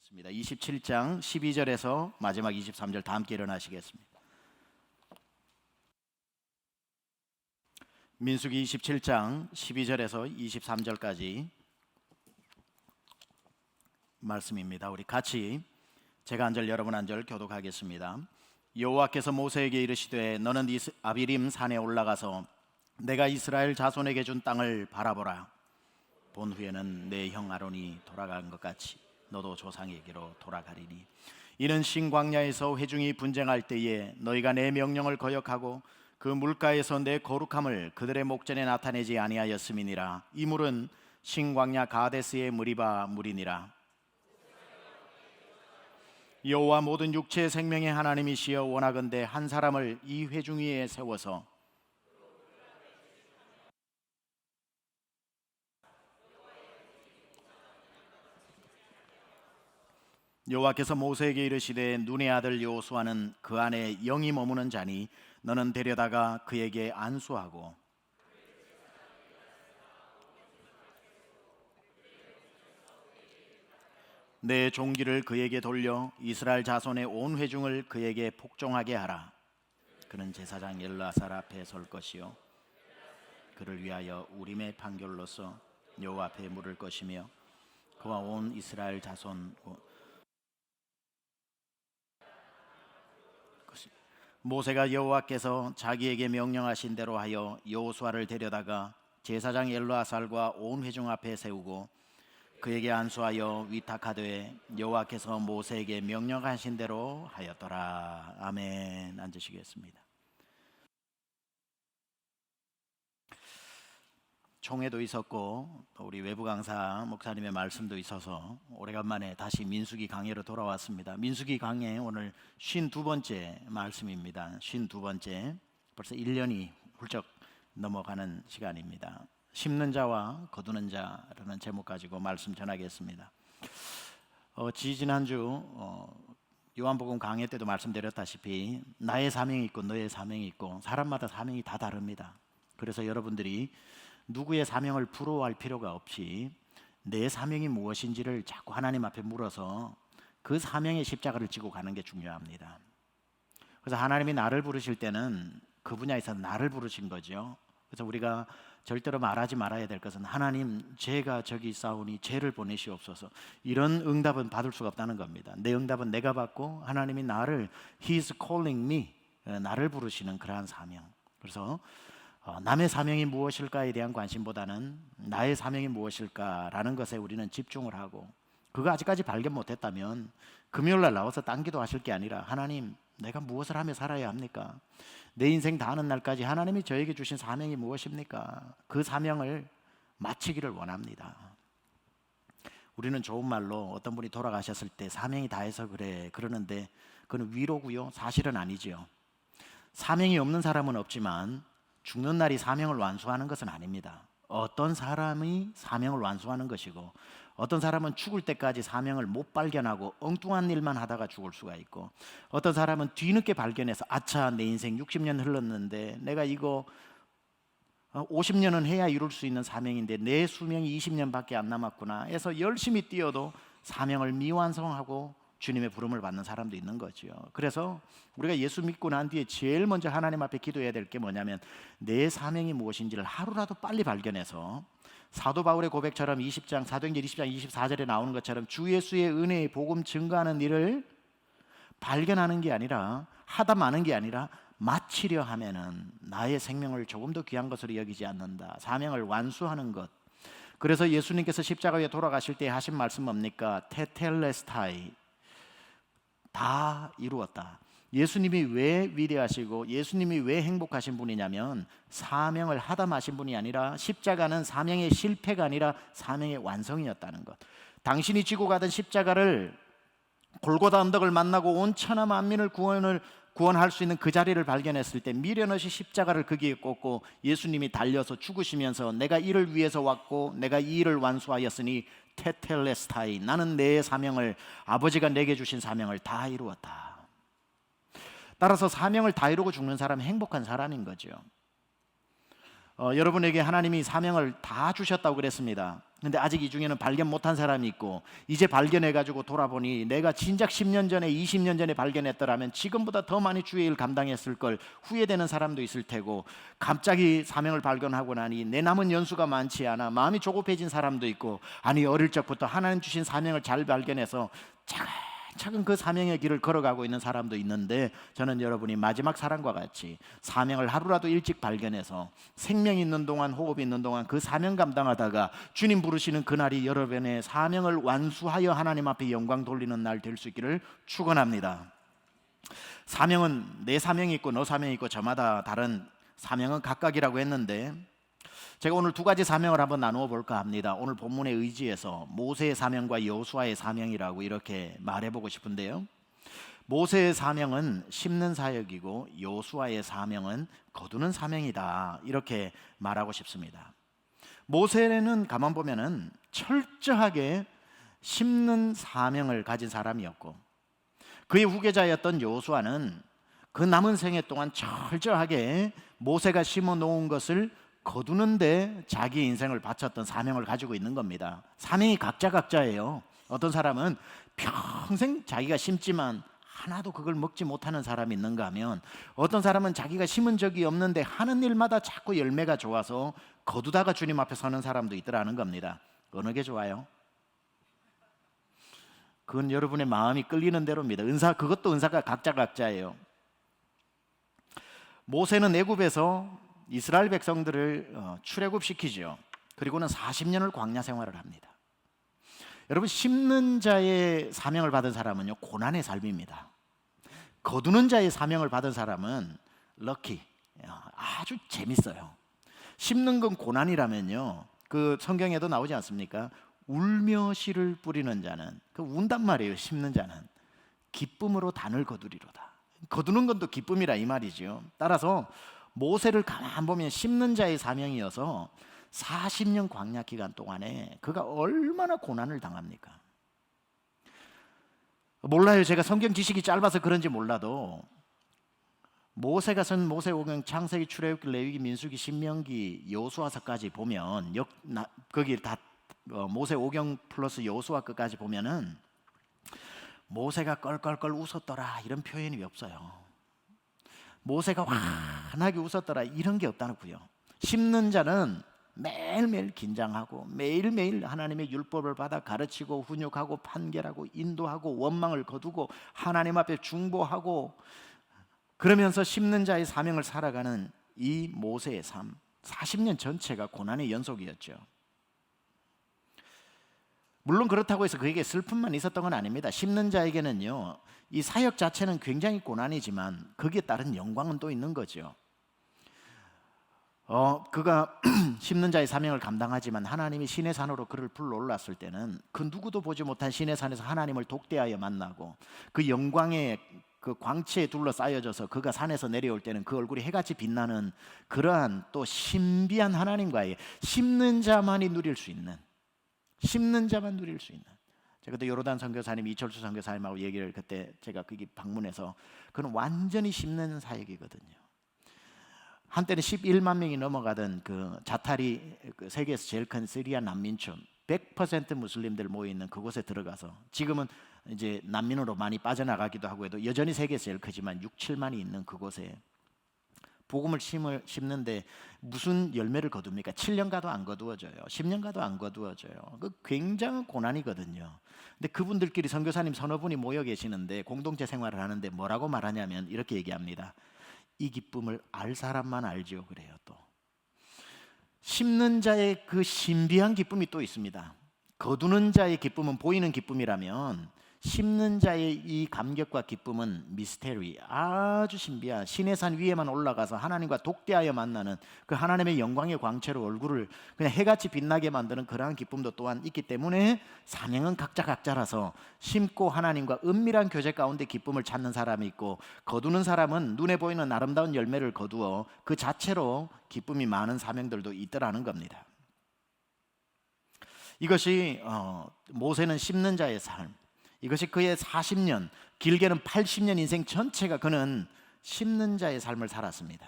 하겠습니다. 27장 12절에서 마지막 23절 다 함께 일어나시겠습니다. 민수기 27장 12절에서 23절까지 말씀입니다. 우리 같이 제가 한 절 여러분 한 절 교독하겠습니다. 여호와께서 모세에게 이르시되 너는 아비림 산에 올라가서 내가 이스라엘 자손에게 준 땅을 바라보라. 본 후에는 내 형 아론이 돌아간 것 같이 너도 조상에게로 돌아가리니 이는 신광야에서 회중이 분쟁할 때에 너희가 내 명령을 거역하고 그 물가에서 내 거룩함을 그들의 목전에 나타내지 아니하였음이니라. 이 물은 신광야 가데스의 무리바 물이니라. 여호와 모든 육체의 생명의 하나님이시여 원하건대 한 사람을 이 회중 위에 세워서 여호와께서 모세에게 이르시되 눈의 아들 여호수아는 그 안에 영이 머무는 자니 너는 데려다가 그에게 안수하고 내 종기를 그에게 돌려 이스라엘 자손의 온 회중을 그에게 복종하게 하라. 그는 제사장 엘르아살 앞에 설 것이요 그를 위하여 우림의 판결로서 여호와 앞에 물을 것이며 그와 온 이스라엘 자손 모세가 여호와께서 자기에게 명령하신 대로 하여 여호수아를 데려다가 제사장 엘르아살과 온 회중 앞에 세우고 그에게 안수하여 위탁하되 여호와께서 모세에게 명령하신 대로 하였더라. 아멘. 앉으시겠습니다. 총회도 있었고 또 우리 외부 강사 목사님의 말씀도 있어서 오래간만에 다시 민수기 강해로 돌아왔습니다. 민수기 강해 오늘 52번째 말씀입니다. 52번째. 벌써 1년이 훌쩍 넘어가는 시간입니다. 심는 자와 거두는 자라는 제목 가지고 말씀 전하겠습니다. 지지난주 요한복음 강해 때도 말씀드렸다시피 나의 사명이 있고 너의 사명이 있고 사람마다 사명이 다 다릅니다. 그래서 여러분들이 누구의 사명을 부러워할 필요가 없이 내 사명이 무엇인지를 자꾸 하나님 앞에 물어서 그 사명의 십자가를 지고 가는 게 중요합니다. 그래서 하나님이 나를 부르실 때는 그 분야에서 나를 부르신 거죠. 그래서 우리가 절대로 말하지 말아야 될 것은 하나님 죄가 저기 있사오니 죄를 보내시옵소서, 이런 응답은 받을 수가 없다는 겁니다. 내 응답은 내가 받고 하나님이 나를 He is calling me, 나를 부르시는 그러한 사명. 그래서 남의 사명이 무엇일까에 대한 관심보다는 나의 사명이 무엇일까라는 것에 우리는 집중을 하고, 그거 아직까지 발견 못했다면 금요일날 나와서 딴 기도 하실 게 아니라 하나님 내가 무엇을 하며 살아야 합니까? 내 인생 다하는 날까지 하나님이 저에게 주신 사명이 무엇입니까? 그 사명을 마치기를 원합니다. 우리는 좋은 말로 어떤 분이 돌아가셨을 때 사명이 다해서 그래 그러는데 그건 위로고요, 사실은 아니죠. 사명이 없는 사람은 없지만 죽는 날이 사명을 완수하는 것은 아닙니다. 어떤 사람이 사명을 완수하는 것이고 어떤 사람은 죽을 때까지 사명을 못 발견하고 엉뚱한 일만 하다가 죽을 수가 있고, 어떤 사람은 뒤늦게 발견해서 아차 내 인생 60년 흘렀는데 내가 이거 50년은 해야 이룰 수 있는 사명인데 내 수명이 20년밖에 안 남았구나 해서 열심히 뛰어도 사명을 미완성하고 주님의 부름을 받는 사람도 있는 거죠. 그래서 우리가 예수 믿고 난 뒤에 제일 먼저 하나님 앞에 기도해야 될 게 뭐냐면 내 사명이 무엇인지를 하루라도 빨리 발견해서 사도 바울의 고백처럼 20장 사도행전 20장 24절에 나오는 것처럼 주 예수의 은혜의 복음 증거하는 일을 발견하는 게 아니라 하다 마는 게 아니라 마치려 하면은 나의 생명을 조금 더 귀한 것으로 여기지 않는다. 사명을 완수하는 것. 그래서 예수님께서 십자가에 돌아가실 때 하신 말씀 뭡니까? 테텔레스타이, 다 이루었다. 예수님이 왜 위대하시고 예수님이 왜 행복하신 분이냐면 사명을 하다 마신 분이 아니라 십자가는 사명의 실패가 아니라 사명의 완성이었다는 것. 당신이 지고 가던 십자가를 골고다 언덕을 만나고 온 천하 만민을 구원할 수 있는 그 자리를 발견했을 때 미련 없이 십자가를 거기에 꽂고 예수님이 달려서 죽으시면서 내가 이를 위해서 왔고 내가 이 일을 완수하였으니 테텔레스타이, 나는 내 사명을, 아버지가 내게 주신 사명을 다 이루었다. 따라서 사명을 다 이루고 죽는 사람은 행복한 사람인 거죠. 여러분에게 하나님이 사명을 다 주셨다고 그랬습니다. 근데 아직 이 중에는 발견 못한 사람이 있고, 이제 발견해가지고 돌아보니 내가 진작 10년 전에 20년 전에 발견했더라면 지금보다 더 많이 주의 일 감당했을 걸 후회되는 사람도 있을 테고, 갑자기 사명을 발견하고 나니 내 남은 연수가 많지 않아 마음이 조급해진 사람도 있고, 아니 어릴 적부터 하나님 주신 사명을 잘 발견해서 차근차근 그 사명의 길을 걸어가고 있는 사람도 있는데, 저는 여러분이 마지막 사람과 같이 사명을 하루라도 일찍 발견해서 생명 있는 동안, 호흡 있는 동안 그 사명 감당하다가 주님 부르시는 그날이 여러분의 사명을 완수하여 하나님 앞에 영광 돌리는 날 될 수 있기를 축원합니다. 사명은 내 사명이 있고 너 사명이 있고 저마다 다른 사명은 각각이라고 했는데, 제가 오늘 두 가지 사명을 한번 나누어 볼까 합니다. 오늘 본문에 의지해서 모세의 사명과 여호수아의 사명이라고 이렇게 말해보고 싶은데요, 모세의 사명은 심는 사역이고 여호수아의 사명은 거두는 사명이다, 이렇게 말하고 싶습니다. 모세는 가만 보면은 철저하게 심는 사명을 가진 사람이었고, 그의 후계자였던 여호수아는 그 남은 생애 동안 철저하게 모세가 심어 놓은 것을 거두는데 자기 인생을 바쳤던 사명을 가지고 있는 겁니다. 사명이 각자예요. 어떤 사람은 평생 자기가 심지만 하나도 그걸 먹지 못하는 사람이 있는가 하면, 어떤 사람은 자기가 심은 적이 없는데 하는 일마다 자꾸 열매가 좋아서 거두다가 주님 앞에 서는 사람도 있더라는 겁니다. 어느 게 좋아요? 그건 여러분의 마음이 끌리는 대로입니다. 그것도 은사가 각자예요. 모세는 애굽에서 이스라엘 백성들을 출애굽시키죠. 그리고는 40년을 광야 생활을 합니다. 여러분, 심는 자의 사명을 받은 사람은요, 고난의 삶입니다. 거두는 자의 사명을 받은 사람은 럭키, 아주 재밌어요. 심는 건 고난이라면요, 그 성경에도 나오지 않습니까? 울며 씨를 뿌리는 자는, 그 운단 말이에요. 심는 자는 기쁨으로 단을 거두리로다. 거두는 건 또 기쁨이라 이 말이죠. 따라서 모세를 가만 보면 심는 자의 사명이어서 40년 광야 기간 동안에 그가 얼마나 고난을 당합니까? 몰라요. 제가 성경 지식이 짧아서 그런지 몰라도 모세가 쓴 모세오경, 창세기, 출애굽기, 레위기, 민수기, 신명기, 여호수아서까지 보면 거기 다 모세오경 플러스 여호수아 끝까지 보면은 모세가 껄껄껄 웃었더라 이런 표현이 없어요. 모세가 환하게 웃었더라 이런 게 없다고요. 심는 자는 매일매일 긴장하고 매일매일 하나님의 율법을 받아 가르치고 훈육하고 판결하고 인도하고 원망을 거두고 하나님 앞에 중보하고, 그러면서 심는 자의 사명을 살아가는 이 모세의 삶, 40년 전체가 고난의 연속이었죠. 물론 그렇다고 해서 그에게 슬픔만 있었던 건 아닙니다. 심는 자에게는요, 이 사역 자체는 굉장히 고난이지만 거기에 따른 영광은 또 있는 거죠. 그가 심는 자의 사명을 감당하지만 하나님이 시내 산으로 그를 불러 올랐을 때는 그 누구도 보지 못한 시내 산에서 하나님을 독대하여 만나고, 그 영광의 그 광채에 둘러싸여져서 그가 산에서 내려올 때는 그 얼굴이 해같이 빛나는 그러한 또 신비한 하나님과의, 심는 자만이 누릴 수 있는, 심는 자만 누릴 수 있는. 제가 그때 요르단 선교사님, 이철수 선교사님하고 얘기를 그때 제가 거기 방문해서, 그는 완전히 심는 사역이거든요. 한때는 11만 명이 넘어가던 그 자타리, 그 세계에서 제일 큰 시리아 난민촌, 100% 무슬림들 모여 있는 그곳에 들어가서, 지금은 이제 난민으로 많이 빠져나가기도 하고 해도 여전히 세계에서 제일 크지만 6, 7만이 있는 그곳에 복음을 심는데 무슨 열매를 거둡니까? 7년 가도 안 거두어져요. 10년 가도 안 거두어져요. 그 굉장한 고난이거든요. 근데 그분들끼리 선교사님 서너 분이 모여 계시는데 공동체 생활을 하는데 뭐라고 말하냐면 이렇게 얘기합니다. 이 기쁨을 알 사람만 알지요. 그래요. 또 심는 자의 그 신비한 기쁨이 또 있습니다. 거두는 자의 기쁨은 보이는 기쁨이라면, 심는 자의 이 감격과 기쁨은 미스테리, 아주 신비한, 시내산 위에만 올라가서 하나님과 독대하여 만나는 그 하나님의 영광의 광채로 얼굴을 그냥 해같이 빛나게 만드는 그러한 기쁨도 또한 있기 때문에, 사명은 각자라서 심고 하나님과 은밀한 교제 가운데 기쁨을 찾는 사람이 있고, 거두는 사람은 눈에 보이는 아름다운 열매를 거두어 그 자체로 기쁨이 많은 사명들도 있더라는 겁니다. 이것이 모세는 심는 자의 삶, 이것이 그의 40년, 길게는 80년 인생 전체가 그는 심는 자의 삶을 살았습니다.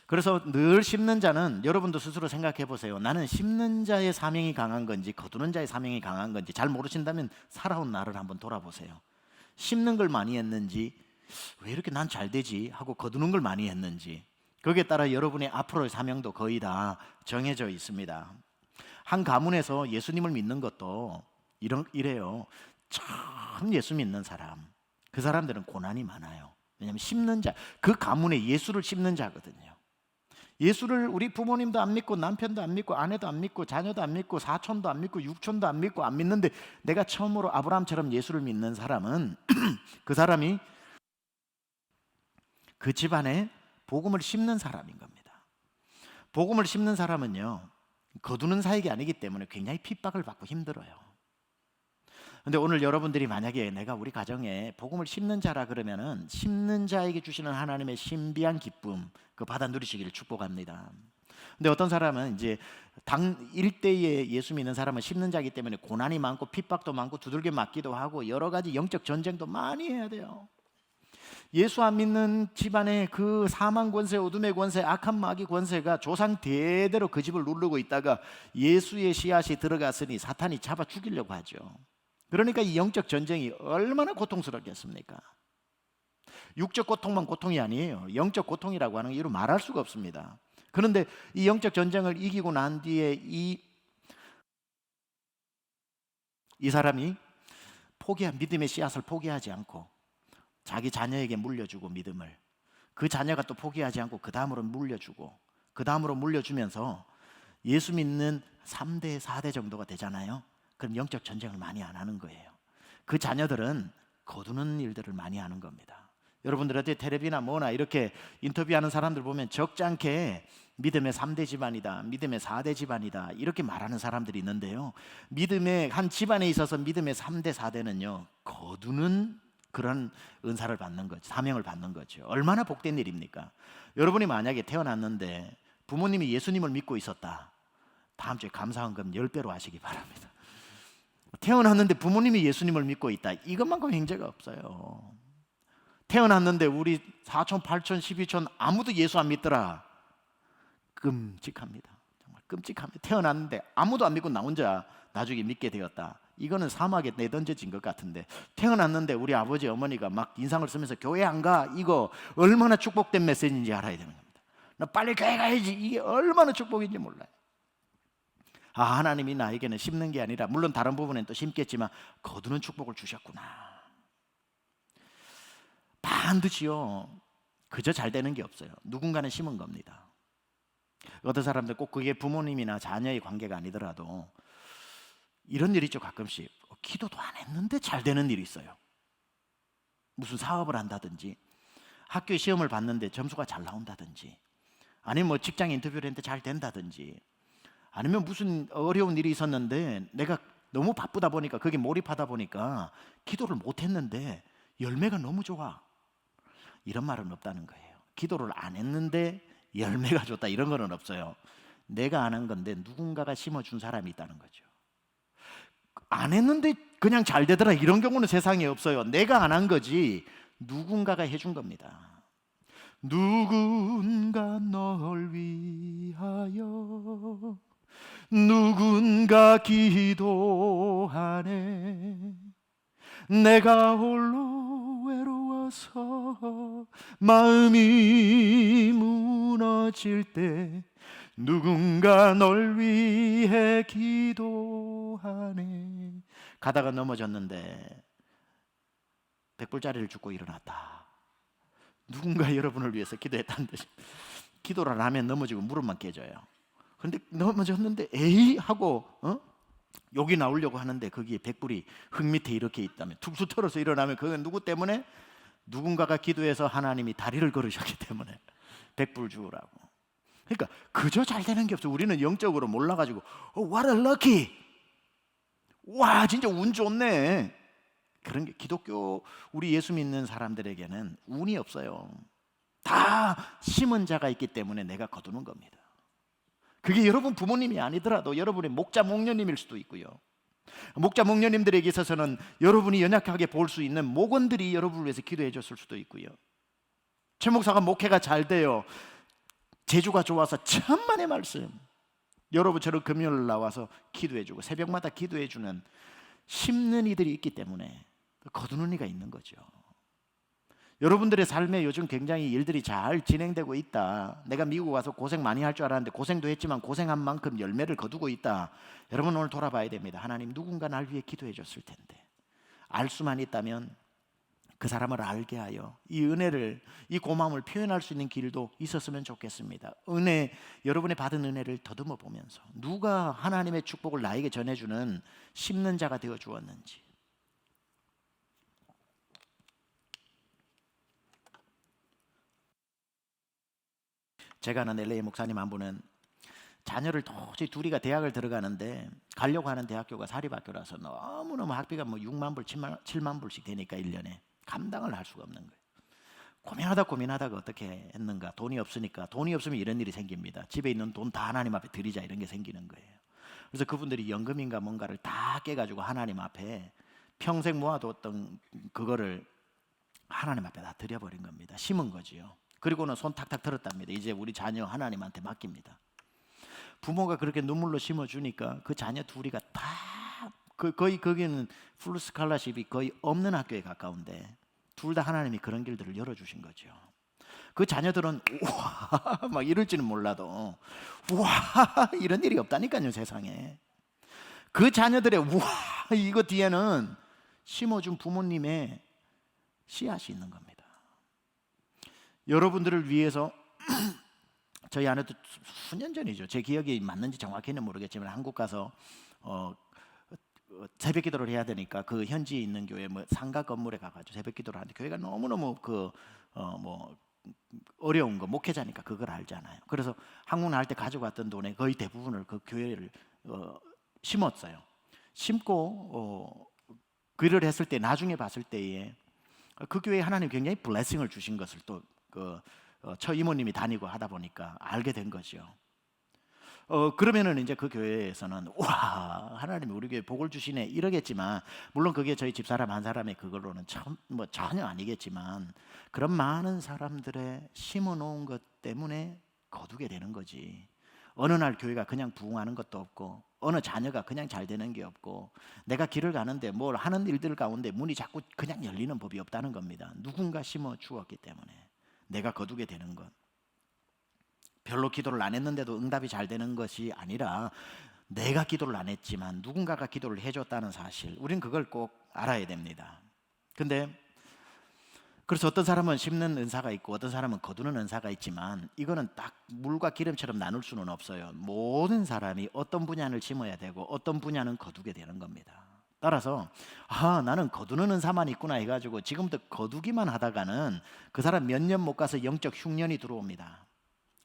그래서 늘 심는 자는, 여러분도 스스로 생각해 보세요. 나는 심는 자의 사명이 강한 건지 거두는 자의 사명이 강한 건지 잘 모르신다면 살아온 나를 한번 돌아보세요. 심는 걸 많이 했는지, 왜 이렇게 난 잘 되지 하고 거두는 걸 많이 했는지, 거기에 따라 여러분의 앞으로의 사명도 거의 다 정해져 있습니다. 한 가문에서 예수님을 믿는 것도 이래요. 참 예수 믿는 사람, 그 사람들은 고난이 많아요. 왜냐하면 심는 자, 그 가문에 예수를 심는 자거든요. 예수를 우리 부모님도 안 믿고 남편도 안 믿고 아내도 안 믿고 자녀도 안 믿고 사촌도 안 믿고 육촌도 안 믿고 안 믿는데, 내가 처음으로 아브라함처럼 예수를 믿는 사람은 그 사람이 그 집안에 복음을 심는 사람인 겁니다. 복음을 심는 사람은요, 거두는 사역이 아니기 때문에 굉장히 핍박을 받고 힘들어요. 근데 오늘 여러분들이 만약에 내가 우리 가정에 복음을 심는 자라 그러면은 심는 자에게 주시는 하나님의 신비한 기쁨, 그 받아 누리시기를 축복합니다. 근데 어떤 사람은 이제 당 일대에 예수 믿는 사람은 심는 자이기 때문에 고난이 많고 핍박도 많고 두들겨 맞기도 하고 여러 가지 영적 전쟁도 많이 해야 돼요. 예수 안 믿는 집안의 그 사망 권세, 어둠의 권세, 악한 마귀 권세가 조상 대대로 그 집을 누르고 있다가 예수의 씨앗이 들어갔으니 사탄이 잡아 죽이려고 하죠. 그러니까 이 영적 전쟁이 얼마나 고통스럽겠습니까? 육적 고통만 고통이 아니에요. 영적 고통이라고 하는 게 이루 말할 수가 없습니다. 그런데 이 영적 전쟁을 이기고 난 뒤에 이 사람이 믿음의 씨앗을 포기하지 않고 자기 자녀에게 물려주고, 믿음을 그 자녀가 또 포기하지 않고 그 다음으로 물려주고, 그 다음으로 물려주면서 예수 믿는 3대 4대 정도가 되잖아요. 그럼 영적 전쟁을 많이 안 하는 거예요. 그 자녀들은 거두는 일들을 많이 하는 겁니다. 여러분들한테 텔레비나 뭐나 이렇게 인터뷰하는 사람들 보면 적지 않게 믿음의 3대 집안이다, 믿음의 4대 집안이다 이렇게 말하는 사람들이 있는데요, 믿음의 한 집안에 있어서 믿음의 3대 4대는요 거두는 그런 은사를 받는 거죠. 사명을 받는 거죠. 얼마나 복된 일입니까? 여러분이 만약에 태어났는데 부모님이 예수님을 믿고 있었다, 다음 주에 감사헌금 10배로 하시기 바랍니다. 태어났는데 부모님이 예수님을 믿고 있다, 이것만큼 행제가 없어요. 태어났는데 우리 사촌, 팔촌, 12촌 아무도 예수 안 믿더라, 끔찍합니다. 정말 끔찍합니다. 태어났는데 아무도 안 믿고 나 혼자 나중에 믿게 되었다, 이거는 사막에 내던져진 것 같은데, 태어났는데 우리 아버지 어머니가 막 인상을 쓰면서 교회 안 가, 이거 얼마나 축복된 메시지인지 알아야 되는 겁니다. 나 빨리 교회 가야지, 이게 얼마나 축복인지 몰라요. 하나님이 나에게는 심는 게 아니라, 물론 다른 부분엔 또 심겠지만 거두는 축복을 주셨구나. 반드시요 그저 잘 되는 게 없어요. 누군가는 심은 겁니다. 어떤 사람들 꼭 그게 부모님이나 자녀의 관계가 아니더라도 이런 일이 있죠. 가끔씩 기도도 안 했는데 잘 되는 일이 있어요. 무슨 사업을 한다든지, 학교에 시험을 봤는데 점수가 잘 나온다든지, 아니면 뭐 직장 인터뷰를 했는데 잘 된다든지, 아니면 무슨 어려운 일이 있었는데 내가 너무 바쁘다 보니까 거기에 몰입하다 보니까 기도를 못했는데 열매가 너무 좋아, 이런 말은 없다는 거예요. 기도를 안 했는데 열매가 좋다, 이런 거는 없어요. 내가 안 한 건데 누군가가 심어준 사람이 있다는 거죠. 안 했는데 그냥 잘 되더라, 이런 경우는 세상에 없어요. 내가 안 한 거지 누군가가 해준 겁니다. 누군가 널 위하여 누군가 기도하네, 내가 홀로 외로워서 마음이 무너질 때 누군가 널 위해 기도하네. 가다가 넘어졌는데 100불짜리를 주고 일어났다. 누군가 여러분을 위해서 기도했다는 듯이. 기도를 안 하면 넘어지고 무릎만 깨져요. 근데 넘어졌는데 에이 하고 욕이 나오려고 하는데 거기에 100불이 흙 밑에 이렇게 있다면 툭툭 털어서 일어나면 그건 누구 때문에? 누군가가 기도해서 하나님이 다리를 걸으셨기 때문에 100불 주우라고. 그러니까 그저 잘 되는 게 없어. 우리는 영적으로 몰라가지고 what a lucky, 와 진짜 운 좋네, 그런 게 기독교 우리 예수 믿는 사람들에게는 운이 없어요. 다 심은 자가 있기 때문에 내가 거두는 겁니다. 그게 여러분 부모님이 아니더라도 여러분의 목자 목녀님일 수도 있고요, 목자 목녀님들에게 있어서는 여러분이 연약하게 볼 수 있는 목원들이 여러분을 위해서 기도해 줬을 수도 있고요, 최 목사가 목회가 잘 돼요, 제주가 좋아서 천만의 말씀, 여러분처럼 금요일 나와서 기도해주고 새벽마다 기도해주는 심는 이들이 있기 때문에 거두는 이가 있는 거죠. 여러분들의 삶에 요즘 굉장히 일들이 잘 진행되고 있다. 내가 미국 와서 고생 많이 할 줄 알았는데 고생도 했지만 고생한 만큼 열매를 거두고 있다. 여러분 오늘 돌아봐야 됩니다. 하나님 누군가 날 위해 기도해 줬을 텐데, 알 수만 있다면 그 사람을 알게 하여 이 은혜를, 이 고마움을 표현할 수 있는 길도 있었으면 좋겠습니다. 은혜, 여러분의 받은 은혜를 더듬어 보면서 누가 하나님의 축복을 나에게 전해주는 심는 자가 되어 주었는지. 제가 아는 LA 목사님 한 분은 자녀를 도저히 둘이가 대학을 들어가는데 가려고 하는 대학교가 사립학교라서 너무너무 학비가 뭐 6만 불, 7만 불씩 되니까 1년에 감당을 할 수가 없는 거예요. 고민하다가 어떻게 했는가. 돈이 없으니까, 돈이 없으면 이런 일이 생깁니다. 집에 있는 돈 다 하나님 앞에 드리자, 이런 게 생기는 거예요. 그래서 그분들이 연금인가 뭔가를 다 깨가지고 하나님 앞에 평생 모아뒀던 그거를 하나님 앞에 다 드려버린 겁니다. 심은 거지요. 그리고는 손 탁탁 들었답니다. 이제 우리 자녀 하나님한테 맡깁니다. 부모가 그렇게 눈물로 심어주니까 그 자녀 둘이가 다 거의 거기는 풀 스칼라십이 거의 없는 학교에 가까운데 둘 다 하나님이 그런 길들을 열어주신 거죠. 그 자녀들은 우와 막 이럴지는 몰라도 우와 이런 일이 없다니까요, 세상에. 그 자녀들의 우와 이거 뒤에는 심어준 부모님의 씨앗이 있는 겁니다. 여러분들을 위해서 저희 아내도 수년 전이죠. 제 기억이 맞는지 정확히는 모르겠지만 한국 가서 새벽 기도를 해야 되니까 그 현지에 있는 교회 뭐 상가 건물에 가가지고 새벽 기도를 하는데, 교회가 너무너무 어려운 거, 목회자니까 그걸 알잖아요. 그래서 한국 나갈 때 가져갔던 돈의 거의 대부분을 그 교회를 심었어요. 심고 그를 했을 때, 나중에 봤을 때에 그 교회에 하나님 굉장히 블레싱을 주신 것을 또 처 이모님이 다니고 하다 보니까 알게 된 거죠. 그러면은 이제 그 교회에서는 와 하나님이 우리 교회 복을 주시네 이러겠지만, 물론 그게 저희 집사람 한 사람의 그걸로는 전혀 아니겠지만, 그런 많은 사람들의 심어놓은 것 때문에 거두게 되는 거지. 어느 날 교회가 그냥 부흥하는 것도 없고, 어느 자녀가 그냥 잘 되는 게 없고, 내가 길을 가는데 뭘 하는 일들 가운데 문이 자꾸 그냥 열리는 법이 없다는 겁니다. 누군가 심어 주었기 때문에 내가 거두게 되는 것. 별로 기도를 안 했는데도 응답이 잘 되는 것이 아니라, 내가 기도를 안 했지만 누군가가 기도를 해줬다는 사실, 우린 그걸 꼭 알아야 됩니다. 근데 그래서 어떤 사람은 심는 은사가 있고 어떤 사람은 거두는 은사가 있지만, 이거는 딱 물과 기름처럼 나눌 수는 없어요. 모든 사람이 어떤 분야를 심어야 되고 어떤 분야는 거두게 되는 겁니다. 따라서 나는 거두는 은사만 있구나 해가지고 지금부터 거두기만 하다가는 그 사람 몇 년 못 가서 영적 흉년이 들어옵니다.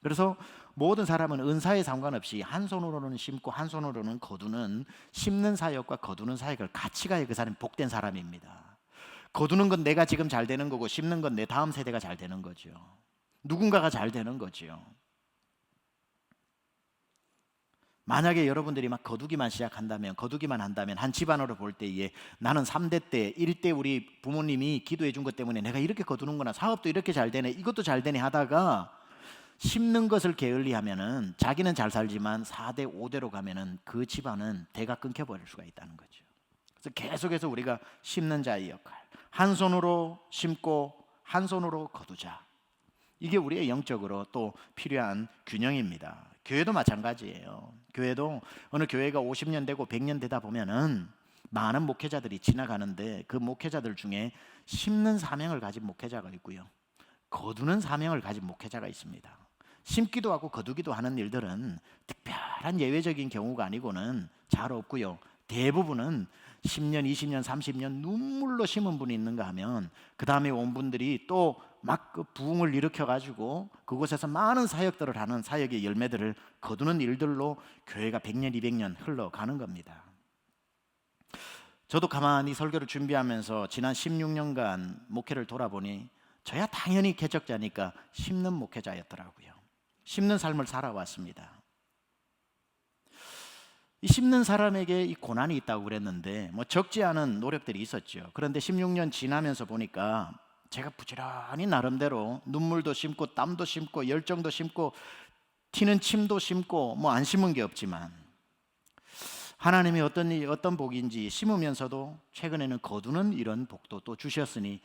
그래서 모든 사람은 은사에 상관없이 한 손으로는 심고 한 손으로는 거두는, 심는 사역과 거두는 사역을 같이 가야 그 사람이 복된 사람입니다. 거두는 건 내가 지금 잘 되는 거고, 심는 건 내 다음 세대가 잘 되는 거죠. 누군가가 잘 되는 거죠. 만약에 여러분들이 막 거두기만 시작한다면, 거두기만 한다면, 한 집안으로 볼 때에 나는 3대 때, 1대 우리 부모님이 기도해 준 것 때문에 내가 이렇게 거두는구나, 사업도 이렇게 잘 되네, 이것도 잘 되네 하다가 심는 것을 게을리하면은 자기는 잘 살지만 4대 5대로 가면은 그 집안은 대가 끊겨버릴 수가 있다는 거죠. 그래서 계속해서 우리가 심는 자의 역할, 한 손으로 심고 한 손으로 거두자, 이게 우리의 영적으로 또 필요한 균형입니다. 교회도 마찬가지예요. 교회도 어느 교회가 50년 되고 100년 되다 보면은 많은 목회자들이 지나가는데, 그 목회자들 중에 심는 사명을 가진 목회자가 있고요, 거두는 사명을 가진 목회자가 있습니다. 심기도 하고 거두기도 하는 일들은 특별한 예외적인 경우가 아니고는 잘 없고요, 대부분은 10년, 20년, 30년 눈물로 심은 분이 있는가 하면 그 다음에 온 분들이 또 막 그 부흥을 일으켜가지고 그곳에서 많은 사역들을 하는 사역의 열매들을 거두는 일들로 교회가 100년, 200년 흘러가는 겁니다. 저도 가만히 설교를 준비하면서 지난 16년간 목회를 돌아보니 저야 당연히 개척자니까 심는 목회자였더라고요. 심는 삶을 살아왔습니다. 이 심는 사람에게 이 고난이 있다고 그랬는데 뭐 적지 않은 노력들이 있었죠. 그런데 16년 지나면서 보니까 제가 부지런히 나름대로 눈물도 심고 땀도 심고 열정도 심고 튀는 침도 심고 뭐 안 심은 게 없지만 하나님이 어떤 복인지 심으면서도 최근에는 거두는 이런 복도 또 주셨으니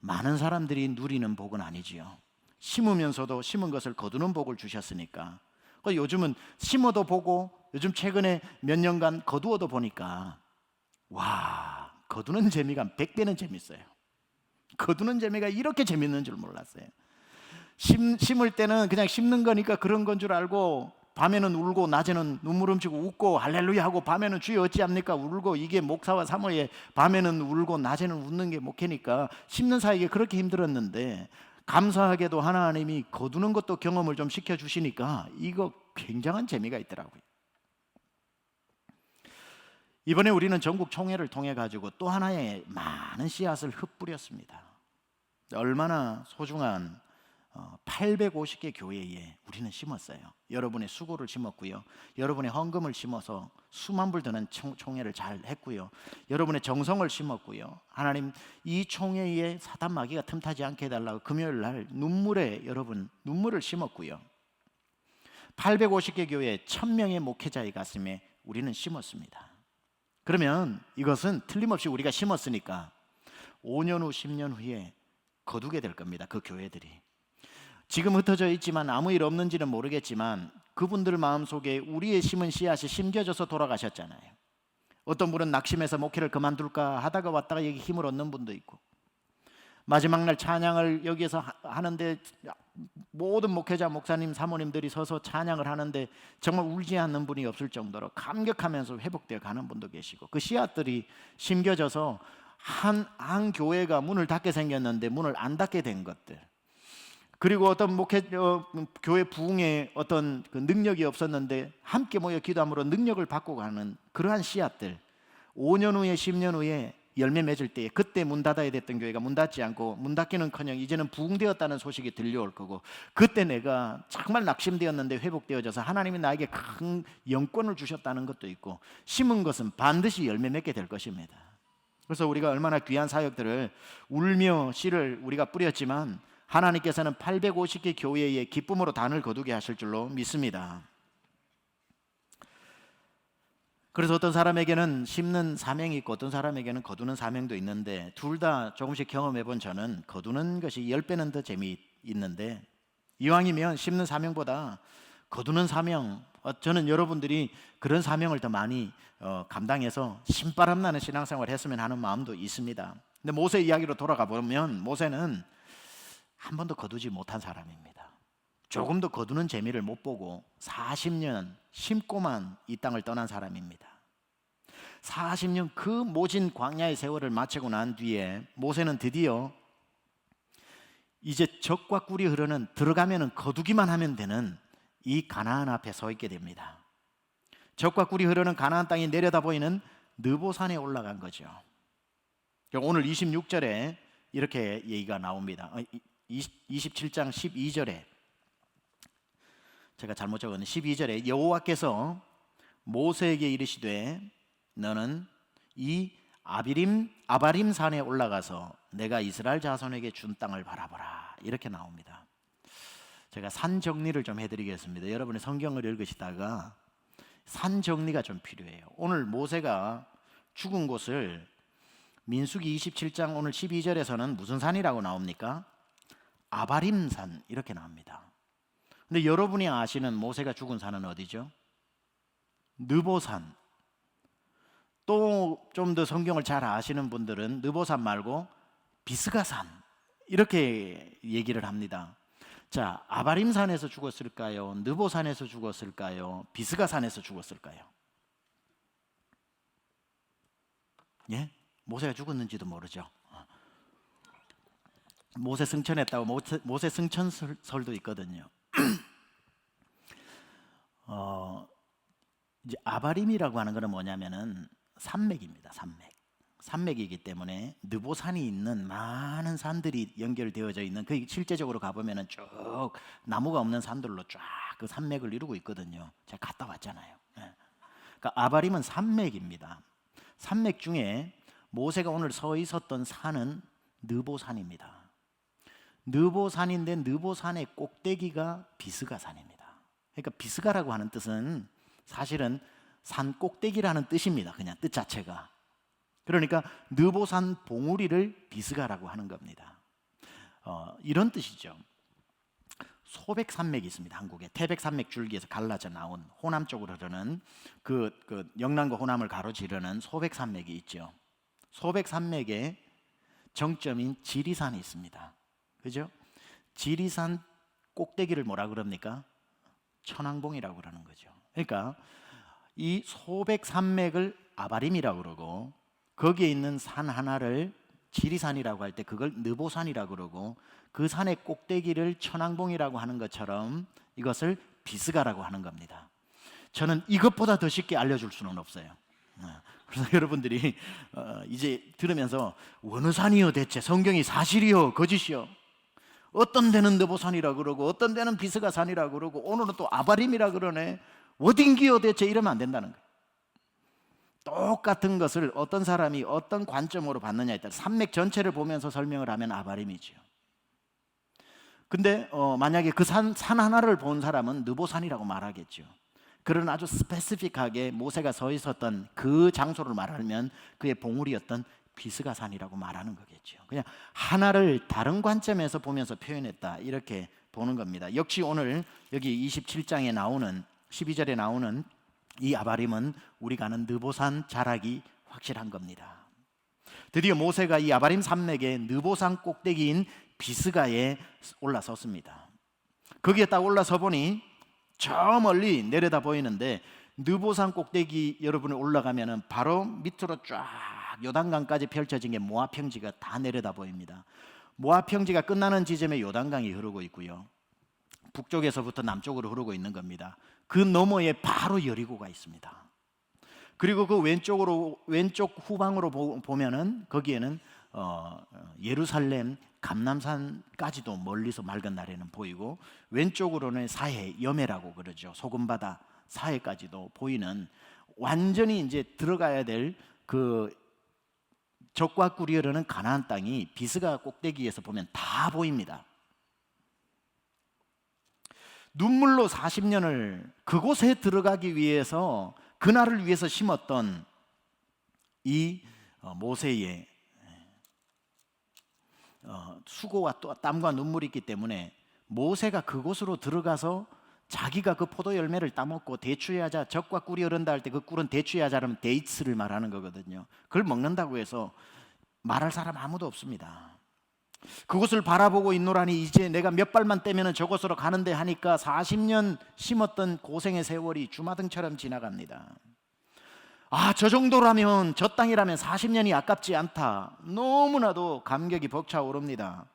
많은 사람들이 누리는 복은 아니지요. 심으면서도 심은 것을 거두는 복을 주셨으니까 요즘은 심어도 보고 요즘 최근에 몇 년간 거두어도 보니까 와, 거두는 재미가 100배는 재밌어요. 거두는 재미가 이렇게 재밌는 줄 몰랐어요. 심을 때는 그냥 심는 거니까 그런 건 줄 알고 밤에는 울고 낮에는 눈물 훔치고 웃고 할렐루야 하고 밤에는 주여 어찌합니까 울고 이게 목사와 사모의 밤에는 울고 낮에는 웃는 게 목회니까 심는 사이에 그렇게 힘들었는데 감사하게도 하나님이 거두는 것도 경험을 좀 시켜주시니까 이거 굉장한 재미가 있더라고요. 이번에 우리는 전국 총회를 통해 가지고 또 하나의 많은 씨앗을 흩뿌렸습니다. 얼마나 소중한 850개 교회에 우리는 심었어요. 여러분의 수고를 심었고요. 여러분의 헌금을 심어서 수만 불 드는 총회를 잘 했고요. 여러분의 정성을 심었고요. 하나님 이 총회에 사단 마귀가 틈타지 않게 해달라고 금요일 날 여러분 눈물을 심었고요. 850개 교회 1000명의 목회자의 가슴에 우리는 심었습니다. 그러면 이것은 틀림없이 우리가 심었으니까 5년 후 10년 후에 거두게 될 겁니다. 그 교회들이 지금 흩어져 있지만 아무 일 없는지는 모르겠지만 그분들 마음속에 우리의 심은 씨앗이 심겨져서 돌아가셨잖아요. 어떤 분은 낙심해서 목회를 그만둘까 하다가 왔다가 여기 힘을 얻는 분도 있고 마지막 날 찬양을 여기에서 하는데 모든 목회자, 목사님, 사모님들이 서서 찬양을 하는데 정말 울지 않는 분이 없을 정도로 감격하면서 회복되어 가는 분도 계시고 그 씨앗들이 심겨져서 한 교회가 문을 닫게 생겼는데 문을 안 닫게 된 것들, 그리고 어떤 교회 부흥에 어떤 그 능력이 없었는데 함께 모여 기도함으로 능력을 받고 가는 그러한 씨앗들 5년 후에 10년 후에 열매 맺을 때 그때 문 닫아야 됐던 교회가 문 닫지 않고 문 닫기는커녕 이제는 부흥되었다는 소식이 들려올 거고 그때 내가 정말 낙심되었는데 회복되어져서 하나님이 나에게 큰 영권을 주셨다는 것도 있고 심은 것은 반드시 열매 맺게 될 것입니다. 그래서 우리가 얼마나 귀한 사역들을 울며 씨를 우리가 뿌렸지만 하나님께서는 850개 교회에 기쁨으로 단을 거두게 하실 줄로 믿습니다. 그래서 어떤 사람에게는 심는 사명이 있고 어떤 사람에게는 거두는 사명도 있는데 둘 다 조금씩 경험해 본 저는 거두는 것이 10배는 더 재미있는데 이왕이면 심는 사명보다 거두는 사명, 저는 여러분들이 그런 사명을 더 많이 감당해서 신바람 나는 신앙생활을 했으면 하는 마음도 있습니다. 근데 모세 이야기로 돌아가 보면 모세는 한 번도 거두지 못한 사람입니다. 조금 더 거두는 재미를 못 보고 40년 심고만 이 땅을 떠난 사람입니다. 40년 그 모진 광야의 세월을 마치고 난 뒤에 모세는 드디어 이제 적과 꿀이 흐르는 들어가면은 거두기만 하면 되는 이 가나안 앞에 서 있게 됩니다. 적과 꿀이 흐르는 가나안 땅이 내려다 보이는 느보산에 올라간 거죠. 오늘 26절에 이렇게 얘기가 나옵니다. 27장 12절에 제가 잘못 적었는데 12절에 여호와께서 모세에게 이르시되 너는 이 아바림 산에 올라가서 내가 이스라엘 자손에게 준 땅을 바라보라 이렇게 나옵니다. 제가 산 정리를 좀 해드리겠습니다. 여러분이 성경을 읽으시다가 산 정리가 좀 필요해요. 오늘 모세가 죽은 곳을 민수기 27장 오늘 12절에서는 무슨 산이라고 나옵니까? 아바림산 이렇게 나옵니다. 근데 여러분이 아시는 모세가 죽은 산은 어디죠? 느보산. 또 좀 더 성경을 잘 아시는 분들은 느보산 말고 비스가산 이렇게 얘기를 합니다. 자, 아바림산에서 죽었을까요? 느보산에서 죽었을까요? 비스가산에서 죽었을까요? 예? 모세가 죽었는지도 모르죠. 모세 승천했다고 모세 승천설도 있거든요. 이제 아바림이라고 하는 것은 뭐냐면은 산맥입니다. 산맥이기 때문에 느보산이 있는 많은 산들이 연결되어져 있는 그 실제적으로 가보면은 쭉 나무가 없는 산들로 쫙 그 산맥을 이루고 있거든요. 제가 갔다 왔잖아요. 그러니까 아바림은 산맥입니다. 산맥 중에 모세가 오늘 서 있었던 산은 느보산입니다. 느보산인데 느보산의 꼭대기가 비스가산입니다. 그러니까 비스가라고 하는 뜻은 사실은 산 꼭대기라는 뜻입니다. 그냥 뜻 자체가. 그러니까 느보산 봉우리를 비스가라고 하는 겁니다. 이런 뜻이죠. 소백산맥이 있습니다. 한국에 태백산맥 줄기에서 갈라져 나온 호남 쪽으로 흐르는 그 영남과 호남을 가로지르는 소백산맥이 있죠. 소백산맥의 정점인 지리산이 있습니다. 그죠? 지리산 꼭대기를 뭐라 그럽니까? 천왕봉이라고 그러는 거죠. 그러니까 이 소백산맥을 아바림이라고 그러고 거기에 있는 산 하나를 지리산이라고 할 때 그걸 느보산이라고 그러고 그 산의 꼭대기를 천왕봉이라고 하는 것처럼 이것을 비스가라고 하는 겁니다. 저는 이것보다 더 쉽게 알려줄 수는 없어요. 그래서 여러분들이 이제 들으면서 어느 산이요 대체? 성경이 사실이요 거짓이요? 어떤 데는 느보산이라 그러고 어떤 데는 비스가산이라 그러고 오늘은 또 아바림이라 그러네. 어딘기요 대체? 이러면 안 된다는 거예요. 똑같은 것을 어떤 사람이 어떤 관점으로 봤느냐에 따라 산맥 전체를 보면서 설명을 하면 아바림이죠. 근데 만약에 그 산 하나를 본 사람은 느보산이라고 말하겠죠. 그런 아주 스페시픽하게 모세가 서 있었던 그 장소를 말하면 그의 봉우리였던 비스가산이라고 말하는 거겠죠. 그냥 하나를 다른 관점에서 보면서 표현했다 이렇게 보는 겁니다. 역시 오늘 여기 27장에 나오는 12절에 나오는 이 아바림은 우리가 아는 느보산 자락이 확실한 겁니다. 드디어 모세가 이 아바림 산맥의 느보산 꼭대기인 비스가에 올라섰습니다. 거기에 딱 올라서 보니 저 멀리 내려다 보이는데 느보산 꼭대기 여러분이 올라가면은 바로 밑으로 쫙 요단강까지 펼쳐진 게 모압 평지가 다 내려다 보입니다. 모압 평지가 끝나는 지점에 요단강이 흐르고 있고요. 북쪽에서부터 남쪽으로 흐르고 있는 겁니다. 그 너머에 바로 여리고가 있습니다. 그리고 그 왼쪽 후방으로 보면은 거기에는 예루살렘 감람산까지도 멀리서 맑은 날에는 보이고 왼쪽으로는 사해 여매라고 그러죠. 소금바다 사해까지도 보이는 완전히 이제 들어가야 될 그 적과 꿀이 흐르는 가나안 땅이 비스가 꼭대기에서 보면 다 보입니다. 눈물로 40년을 그곳에 들어가기 위해서 그날을 위해서 심었던 이 모세의 수고와 또 땀과 눈물이 있기 때문에 모세가 그곳으로 들어가서 자기가 그 포도 열매를 따먹고 대추야자 적과 꿀이 흐른다 할 때 그 꿀은 대추야자라면 데이츠를 말하는 거거든요. 그걸 먹는다고 해서 말할 사람 아무도 없습니다. 그곳을 바라보고 있노라니 이제 내가 몇 발만 떼면 저곳으로 가는데 하니까 40년 심었던 고생의 세월이 주마등처럼 지나갑니다. 저 정도라면 저 땅이라면 40년이 아깝지 않다. 너무나도 감격이 벅차오릅니다.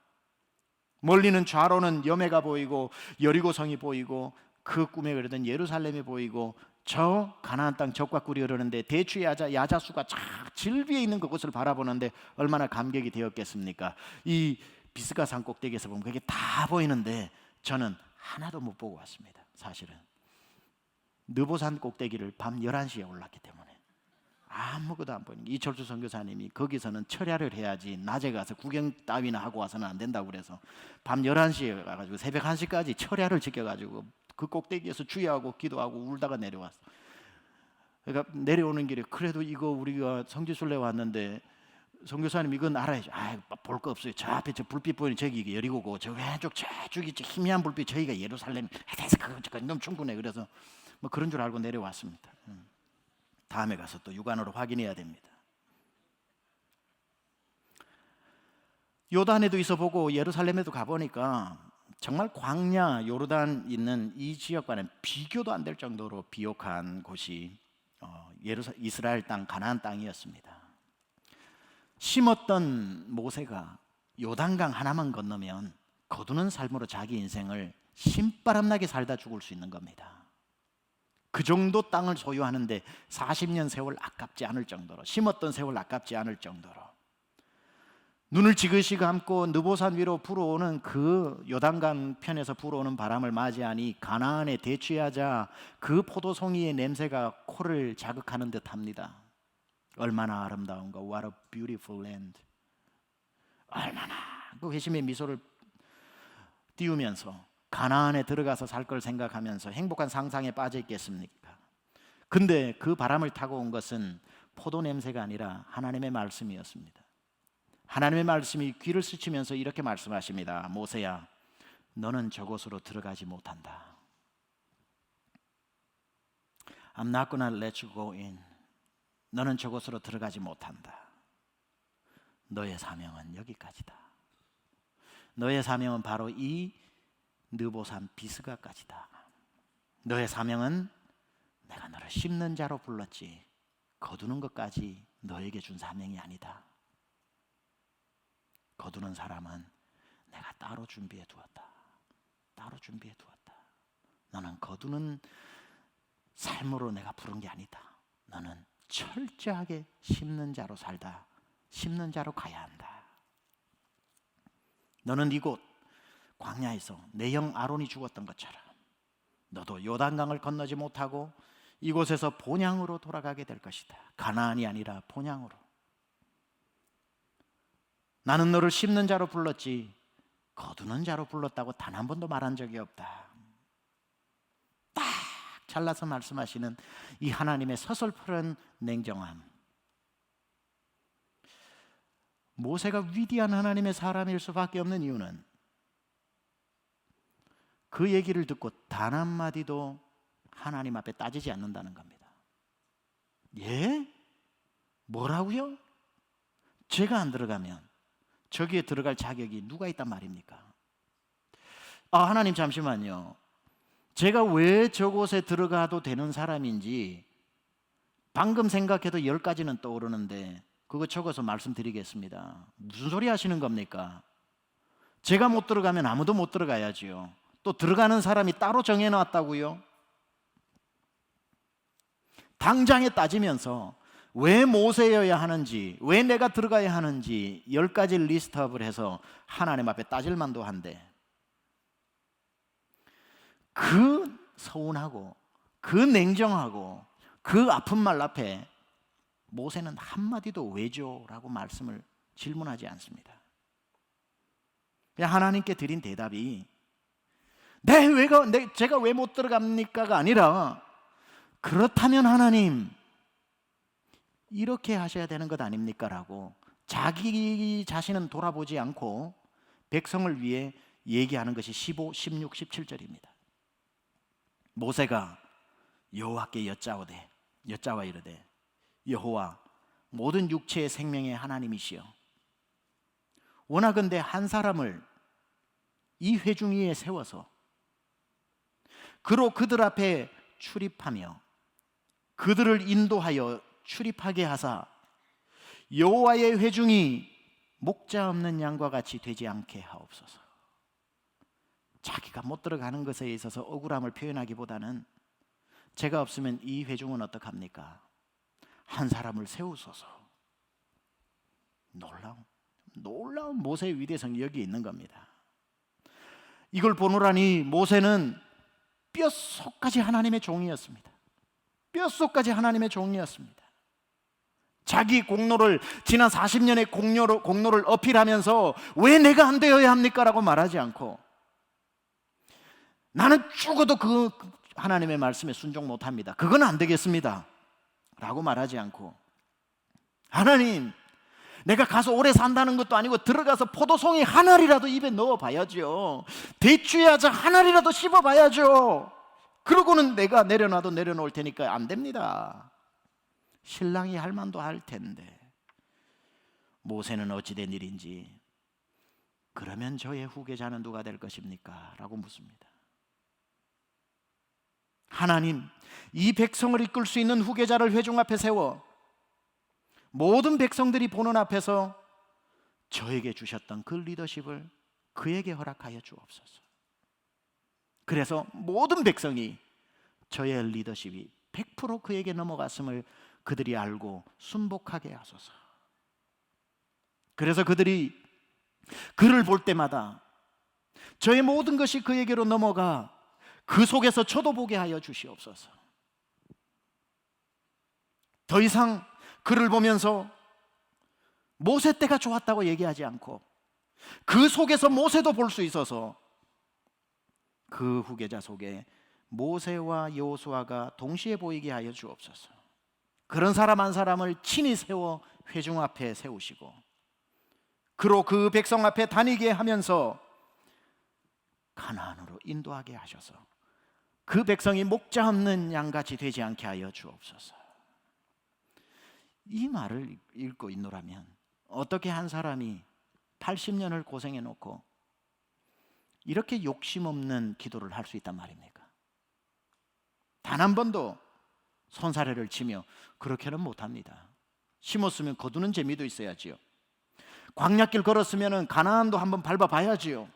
멀리는 좌로는 여매가 보이고 여리고성이 보이고 그 꿈에 그리던 예루살렘이 보이고 저 가나안 땅 적과 꿀이 흐르는데 대추 야자수가 쫙 질비에 있는 그곳을 바라보는데 얼마나 감격이 되었겠습니까? 이 비스가산 꼭대기에서 보면 그게 다 보이는데 저는 하나도 못 보고 왔습니다. 사실은 느보산 꼭대기를 밤 11시에 올랐기 때문에 아무것도 안 보이는 이철수 선교사님이 거기서는 철야를 해야지 낮에 가서 구경 따위나 하고 와서는 안 된다고 그래서 밤 11시에 가가지고 새벽 1시까지 철야를 지켜가지고 그 꼭대기에서 주야하고 기도하고 울다가 내려왔어. 그러니까 내려오는 길에 그래도 이거 우리가 성지순례 왔는데 선교사님 이건 알아야죠. 볼 거 없어요. 저 앞에 저 불빛 보이는 저기 여리고고 저 왼쪽 저쪽이 저 희미한 불빛 저기가 예루살렘. 그래서 그거 너무 충분해. 그래서 뭐 그런 줄 알고 내려왔습니다. 다음에 가서 또 육안으로 확인해야 됩니다. 요단에도 있어 보고 예루살렘에도 가보니까 정말 광야 요르단 있는 이 지역과는 비교도 안 될 정도로 비옥한 곳이 이스라엘 땅 가나안 땅이었습니다. 심었던 모세가 요단강 하나만 건너면 거두는 삶으로 자기 인생을 신바람나게 살다 죽을 수 있는 겁니다. 그 정도 땅을 소유하는데 40년 세월 아깝지 않을 정도로 심었던 세월 아깝지 않을 정도로 눈을 지그시 감고 느보산 위로 불어오는 그 요단강 편에서 불어오는 바람을 맞이하니 가나안의 대추야자 그 포도송이의 냄새가 코를 자극하는 듯합니다. 얼마나 아름다운가. What a beautiful land. 얼마나 그 회심의 미소를 띄우면서 가나안에 들어가서 살 걸 생각하면서 행복한 상상에 빠져 있겠습니까? 근데 그 바람을 타고 온 것은 포도 냄새가 아니라 하나님의 말씀이었습니다. 하나님의 말씀이 귀를 스치면서 이렇게 말씀하십니다. 모세야, 너는 저곳으로 들어가지 못한다. I'm not gonna let you go in. 너는 저곳으로 들어가지 못한다. 너의 사명은 여기까지다. 너의 사명은 바로 이 느보산 비스가까지다. 너의 사명은 내가 너를 심는 자로 불렀지 거두는 것까지 너에게 준 사명이 아니다. 거두는 사람은 내가 따로 준비해 두었다. 따로 준비해 두었다. 너는 거두는 삶으로 내가 부른 게 아니다. 너는 철저하게 심는 자로 살다. 심는 자로 가야 한다. 너는 이곳 광야에서 내 형 아론이 죽었던 것처럼 너도 요단강을 건너지 못하고 이곳에서 본향으로 돌아가게 될 것이다. 가나안이 아니라 본향으로. 나는 너를 심는 자로 불렀지 거두는 자로 불렀다고 단 한 번도 말한 적이 없다. 딱 잘라서 말씀하시는 이 하나님의 서슬프른 냉정함. 모세가 위대한 하나님의 사람일 수밖에 없는 이유는 그 얘기를 듣고 단 한마디도 하나님 앞에 따지지 않는다는 겁니다. 예? 뭐라고요? 제가 안 들어가면 저기에 들어갈 자격이 누가 있단 말입니까? 하나님 잠시만요. 제가 왜 저곳에 들어가도 되는 사람인지 방금 생각해도 10가지는 떠오르는데 그거 적어서 말씀드리겠습니다. 무슨 소리 하시는 겁니까? 제가 못 들어가면 아무도 못 들어가야지요. 또 들어가는 사람이 따로 정해놨다고요? 당장에 따지면서 왜 모세여야 하는지, 왜 내가 들어가야 하는지 10가지 리스트업을 해서 하나님 앞에 따질 만도 한데 그 서운하고 그 냉정하고 그 아픈 말 앞에 모세는 한마디도 왜죠? 라고 말씀을 질문하지 않습니다. 그냥 하나님께 드린 대답이 제가 왜 못 들어갑니까가 아니라 그렇다면 하나님 이렇게 하셔야 되는 것 아닙니까? 라고 자기 자신은 돌아보지 않고 백성을 위해 얘기하는 것이 15, 16, 17절입니다. 모세가 여호와께 여짜와 이르되 여호와 모든 육체의 생명의 하나님이시여 원하건대 한 사람을 이 회중 위에 세워서 그로 그들 앞에 출입하며 그들을 인도하여 출입하게 하사 여호와의 회중이 목자 없는 양과 같이 되지 않게 하옵소서. 자기가 못 들어가는 것에 있어서 억울함을 표현하기보다는 제가 없으면 이 회중은 어떡합니까? 한 사람을 세우소서. 놀라운 모세의 위대성이 여기 있는 겁니다. 이걸 보노라니 모세는 뼛속까지 하나님의 종이었습니다. 뼛속까지 하나님의 종이었습니다. 자기 공로를 지난 40년의 공로를 어필하면서 왜 내가 안 되어야 합니까? 라고 말하지 않고 나는 죽어도 그 하나님의 말씀에 순종 못합니다. 그건 안 되겠습니다. 라고 말하지 않고 하나님 내가 가서 오래 산다는 것도 아니고 들어가서 포도송이 하나리라도 입에 넣어봐야죠. 대추야자 하나리라도 씹어봐야죠. 그러고는 내가 내려놔도 내려놓을 테니까 안 됩니다. 신랑이 할 만도 할 텐데 모세는 어찌된 일인지 그러면 저의 후계자는 누가 될 것입니까? 라고 묻습니다. 하나님 이 백성을 이끌 수 있는 후계자를 회중 앞에 세워 모든 백성들이 보는 앞에서 저에게 주셨던 그 리더십을 그에게 허락하여 주옵소서. 그래서 모든 백성이 저의 리더십이 100% 그에게 넘어갔음을 그들이 알고 순복하게 하소서. 그래서 그들이 그를 볼 때마다 저의 모든 것이 그에게로 넘어가 그 속에서 저도 보게 하여 주시옵소서. 더 이상 그를 보면서 모세 때가 좋았다고 얘기하지 않고 그 속에서 모세도 볼 수 있어서 그 후계자 속에 모세와 여호수아가 동시에 보이게 하여 주옵소서. 그런 사람 한 사람을 친히 세워 회중 앞에 세우시고 그로 그 백성 앞에 다니게 하면서 가나안으로 인도하게 하셔서 그 백성이 목자 없는 양같이 되지 않게 하여 주옵소서. 이 말을 읽고 있노라면 어떻게 한 사람이 80년을 고생해 놓고 이렇게 욕심 없는 기도를 할 수 있단 말입니까? 단 한 번도 손사래를 치며 그렇게는 못합니다. 심었으면 거두는 재미도 있어야지요. 광야길 걸었으면 가나안도 한번 밟아봐야지요.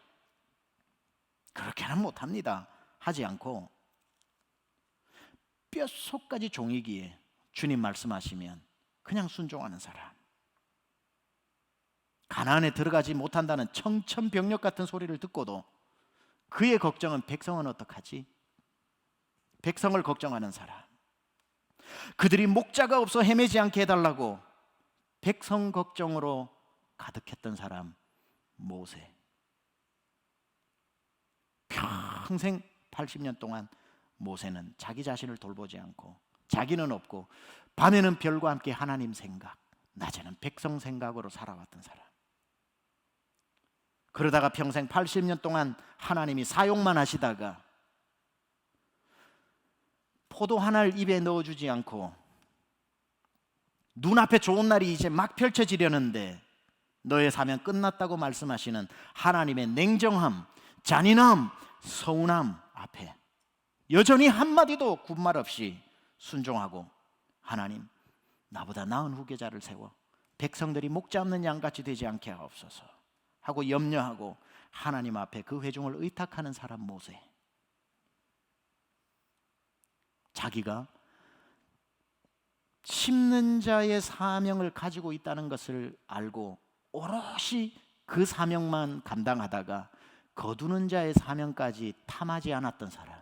그렇게는 못합니다. 하지 않고 뼛속까지 종이기에 주님 말씀하시면 그냥 순종하는 사람, 가나안에 들어가지 못한다는 청천벽력 같은 소리를 듣고도 그의 걱정은 백성은 어떡하지? 백성을 걱정하는 사람, 그들이 목자가 없어 헤매지 않게 해달라고 백성 걱정으로 가득했던 사람 모세. 평생 80년 동안 모세는 자기 자신을 돌보지 않고 자기는 없고 밤에는 별과 함께 하나님 생각, 낮에는 백성 생각으로 살아왔던 사람. 그러다가 평생 80년 동안 하나님이 사용만 하시다가 포도 하나를 입에 넣어주지 않고 눈앞에 좋은 날이 이제 막 펼쳐지려는데 너의 사명 끝났다고 말씀하시는 하나님의 냉정함, 잔인함, 서운함 앞에 여전히 한마디도 군말 없이 순종하고 하나님, 나보다 나은 후계자를 세워 백성들이 목자 없는 양같이 되지 않게 하옵소서 하고 염려하고 하나님 앞에 그 회중을 의탁하는 사람 모세. 자기가 심는 자의 사명을 가지고 있다는 것을 알고 오롯이 그 사명만 감당하다가 거두는 자의 사명까지 탐하지 않았던 사람.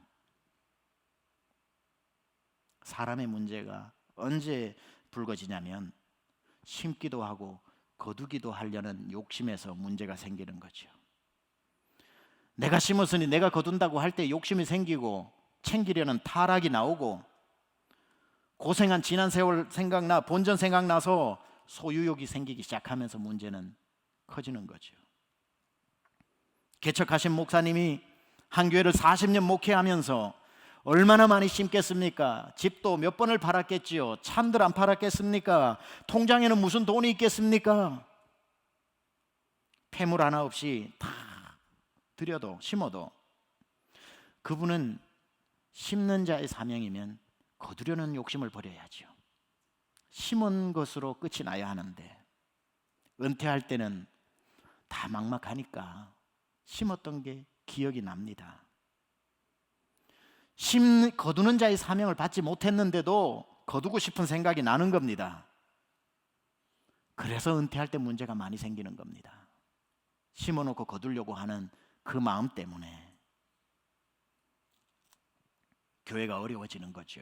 사람의 문제가 언제 불거지냐면 심기도 하고 거두기도 하려는 욕심에서 문제가 생기는 거죠. 내가 심었으니 내가 거둔다고 할 때 욕심이 생기고 챙기려는 타락이 나오고 고생한 지난 세월 생각나 본전 생각나서 소유욕이 생기기 시작하면서 문제는 커지는 거죠. 개척하신 목사님이 한 교회를 40년 목회하면서 얼마나 많이 심겠습니까? 집도 몇 번을 팔았겠지요. 참들 안 팔았겠습니까? 통장에는 무슨 돈이 있겠습니까? 폐물 하나 없이 다 들여도 심어도 그분은 심는 자의 사명이면 거두려는 욕심을 버려야죠. 심은 것으로 끝이 나야 하는데 은퇴할 때는 다 막막하니까 심었던 게 기억이 납니다. 거두는 자의 사명을 받지 못했는데도 거두고 싶은 생각이 나는 겁니다. 그래서 은퇴할 때 문제가 많이 생기는 겁니다. 심어놓고 거두려고 하는 그 마음 때문에 교회가 어려워지는 거죠.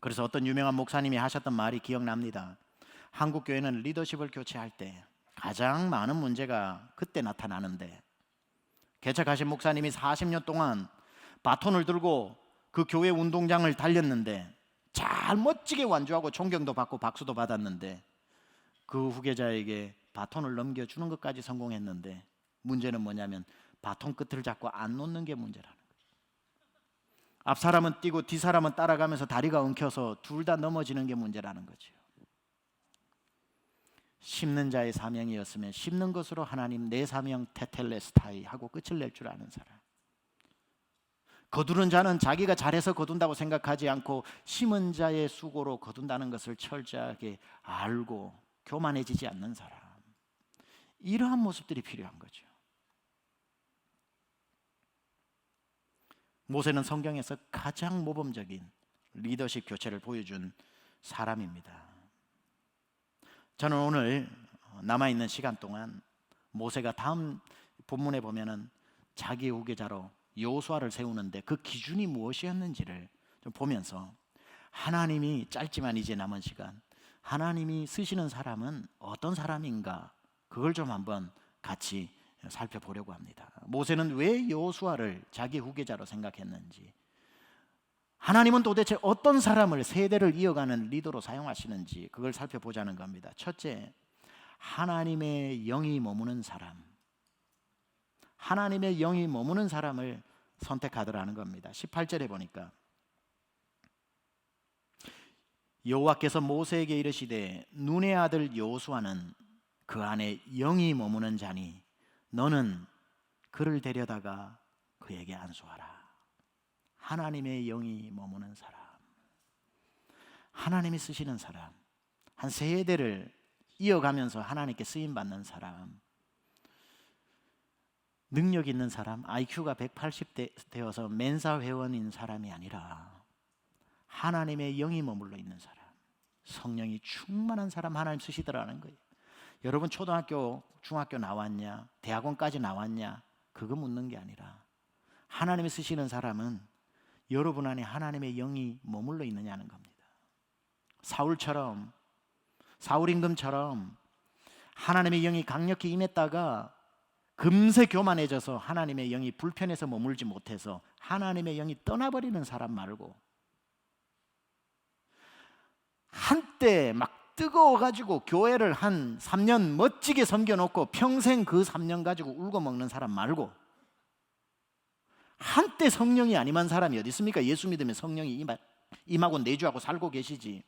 그래서 어떤 유명한 목사님이 하셨던 말이 기억납니다. 한국 교회는 리더십을 교체할 때 가장 많은 문제가 그때 나타나는데, 개척하신 목사님이 40년 동안 바톤을 들고 그 교회 운동장을 달렸는데 잘 멋지게 완주하고 존경도 받고 박수도 받았는데 그 후계자에게 바톤을 넘겨주는 것까지 성공했는데 문제는 뭐냐면 바톤 끝을 잡고 안 놓는 게 문제라는 거예요. 앞 사람은 뛰고 뒤 사람은 따라가면서 다리가 엉켜서 둘 다 넘어지는 게 문제라는 거죠. 심는 자의 사명이었으면 심는 것으로 하나님 내 사명 테텔레스타이 하고 끝을 낼 줄 아는 사람. 거두는 자는 자기가 잘해서 거둔다고 생각하지 않고 심은 자의 수고로 거둔다는 것을 철저하게 알고 교만해지지 않는 사람. 이러한 모습들이 필요한 거죠. 모세는 성경에서 가장 모범적인 리더십 교체를 보여준 사람입니다. 저는 오늘 남아있는 시간 동안 모세가 다음 본문에 보면은 자기 후계자로 여호수아를 세우는데 그 기준이 무엇이었는지를 좀 보면서 하나님이 짧지만 이제 남은 시간 하나님이 쓰시는 사람은 어떤 사람인가 그걸 좀 한번 같이 살펴보려고 합니다. 모세는 왜 여호수아를 자기 후계자로 생각했는지, 하나님은 도대체 어떤 사람을 세대를 이어가는 리더로 사용하시는지 그걸 살펴보자는 겁니다. 첫째, 하나님의 영이 머무는 사람, 하나님의 영이 머무는 사람을 선택하더라는 겁니다. 18절에 보니까 여호와께서 모세에게 이르시되 눈의 아들 여호수아는 그 안에 영이 머무는 자니 너는 그를 데려다가 그에게 안수하라. 하나님의 영이 머무는 사람, 하나님이 쓰시는 사람, 한 세대를 이어가면서 하나님께 쓰임받는 사람, 능력 있는 사람, IQ가 180 되어서 멘사 회원인 사람이 아니라 하나님의 영이 머물러 있는 사람, 성령이 충만한 사람 하나님 쓰시더라는 거예요. 여러분 초등학교, 중학교 나왔냐, 대학원까지 나왔냐, 그거 묻는 게 아니라 하나님이 쓰시는 사람은 여러분 안에 하나님의 영이 머물러 있느냐는 겁니다. 사울 임금처럼 하나님의 영이 강력히 임했다가 금세 교만해져서 하나님의 영이 불편해서 머물지 못해서 하나님의 영이 떠나버리는 사람 말고, 한때 막 뜨거워가지고 교회를 한 3년 멋지게 섬겨놓고 평생 그 3년 가지고 울고 먹는 사람 말고, 한때 성령이 안 임한 사람이 어디 있습니까? 예수 믿으면 성령이 임하고 내주하고 살고 계시지.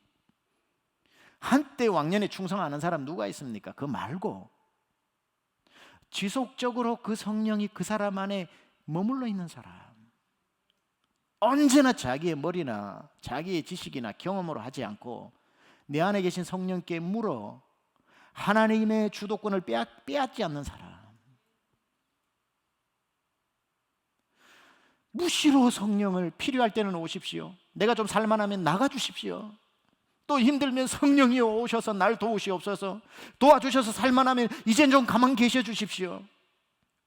한때 왕년에 충성하는 사람 누가 있습니까? 그거 말고 지속적으로 그 성령이 그 사람 안에 머물러 있는 사람, 언제나 자기의 머리나 자기의 지식이나 경험으로 하지 않고 내 안에 계신 성령께 물어 하나님의 주도권을 빼앗지 않는 사람, 무시로 성령을 필요할 때는 오십시오, 내가 좀 살만하면 나가주십시오, 또 힘들면 성령이 오셔서 날 도우시옵소서, 도와주셔서 살만하면 이젠 좀 가만 계셔 주십시오.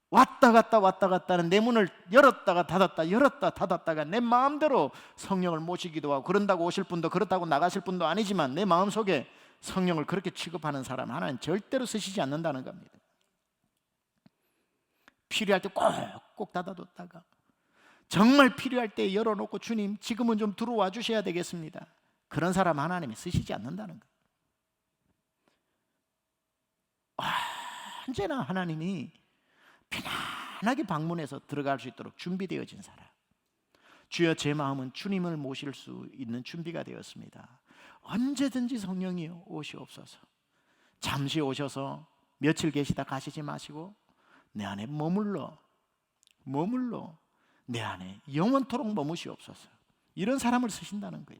왔다 갔다 하는 내 문을 열었다가 닫았다 열었다 닫았다가 내 마음대로 성령을 모시기도 하고, 그런다고 오실 분도 그렇다고 나가실 분도 아니지만 내 마음속에 성령을 그렇게 취급하는 사람 하나는 절대로 쓰시지 않는다는 겁니다. 필요할 때 꼭꼭 닫아뒀다가 정말 필요할 때 열어놓고 주님 지금은 좀 들어와 주셔야 되겠습니다, 그런 사람 하나님이 쓰시지 않는다는 거예요. 언제나 하나님이 편안하게 방문해서 들어갈 수 있도록 준비되어진 사람, 주여 제 마음은 주님을 모실 수 있는 준비가 되었습니다, 언제든지 성령이 오시옵소서, 잠시 오셔서 며칠 계시다 가시지 마시고 내 안에 머물러 내 안에 영원토록 머무시옵소서, 이런 사람을 쓰신다는 거예요.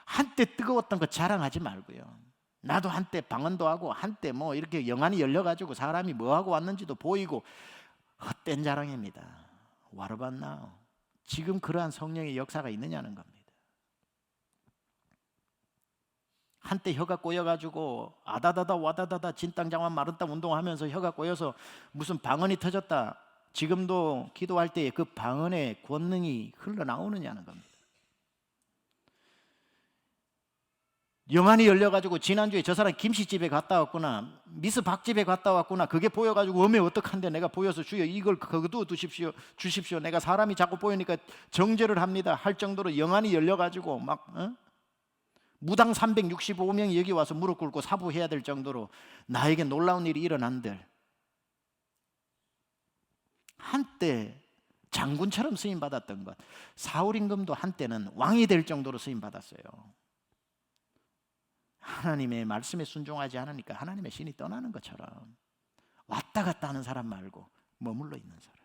한때 뜨거웠던 거 자랑하지 말고요, 나도 한때 방언도 하고 한때 뭐 이렇게 영안이 열려가지고 사람이 뭐하고 왔는지도 보이고, 헛된 자랑입니다. What about now? 지금 그러한 성령의 역사가 있느냐는 겁니다. 한때 혀가 꼬여가지고 아다다다 와다다다 진땅장만 마른 땅 운동하면서 혀가 꼬여서 무슨 방언이 터졌다, 지금도 기도할 때에 그 방언의 권능이 흘러나오느냐는 겁니다. 영안이 열려가지고 지난주에 저 사람 김씨집에 갔다 왔구나, 미스 박집에 갔다 왔구나, 그게 보여가지고 어메 어떡한데 내가 보여서 주여 이걸 거둬 주십시오, 내가 사람이 자꾸 보이니까 정죄를 합니다 할 정도로 영안이 열려가지고 막 무당 365명이 여기 와서 무릎 꿇고 사부해야 될 정도로 나에게 놀라운 일이 일어난들, 한때 장군처럼 쓰임받았던 것, 사울 임금도 한때는 왕이 될 정도로 쓰임받았어요. 하나님의 말씀에 순종하지 않으니까 하나님의 신이 떠나는 것처럼 왔다 갔다 하는 사람 말고 머물러 있는 사람.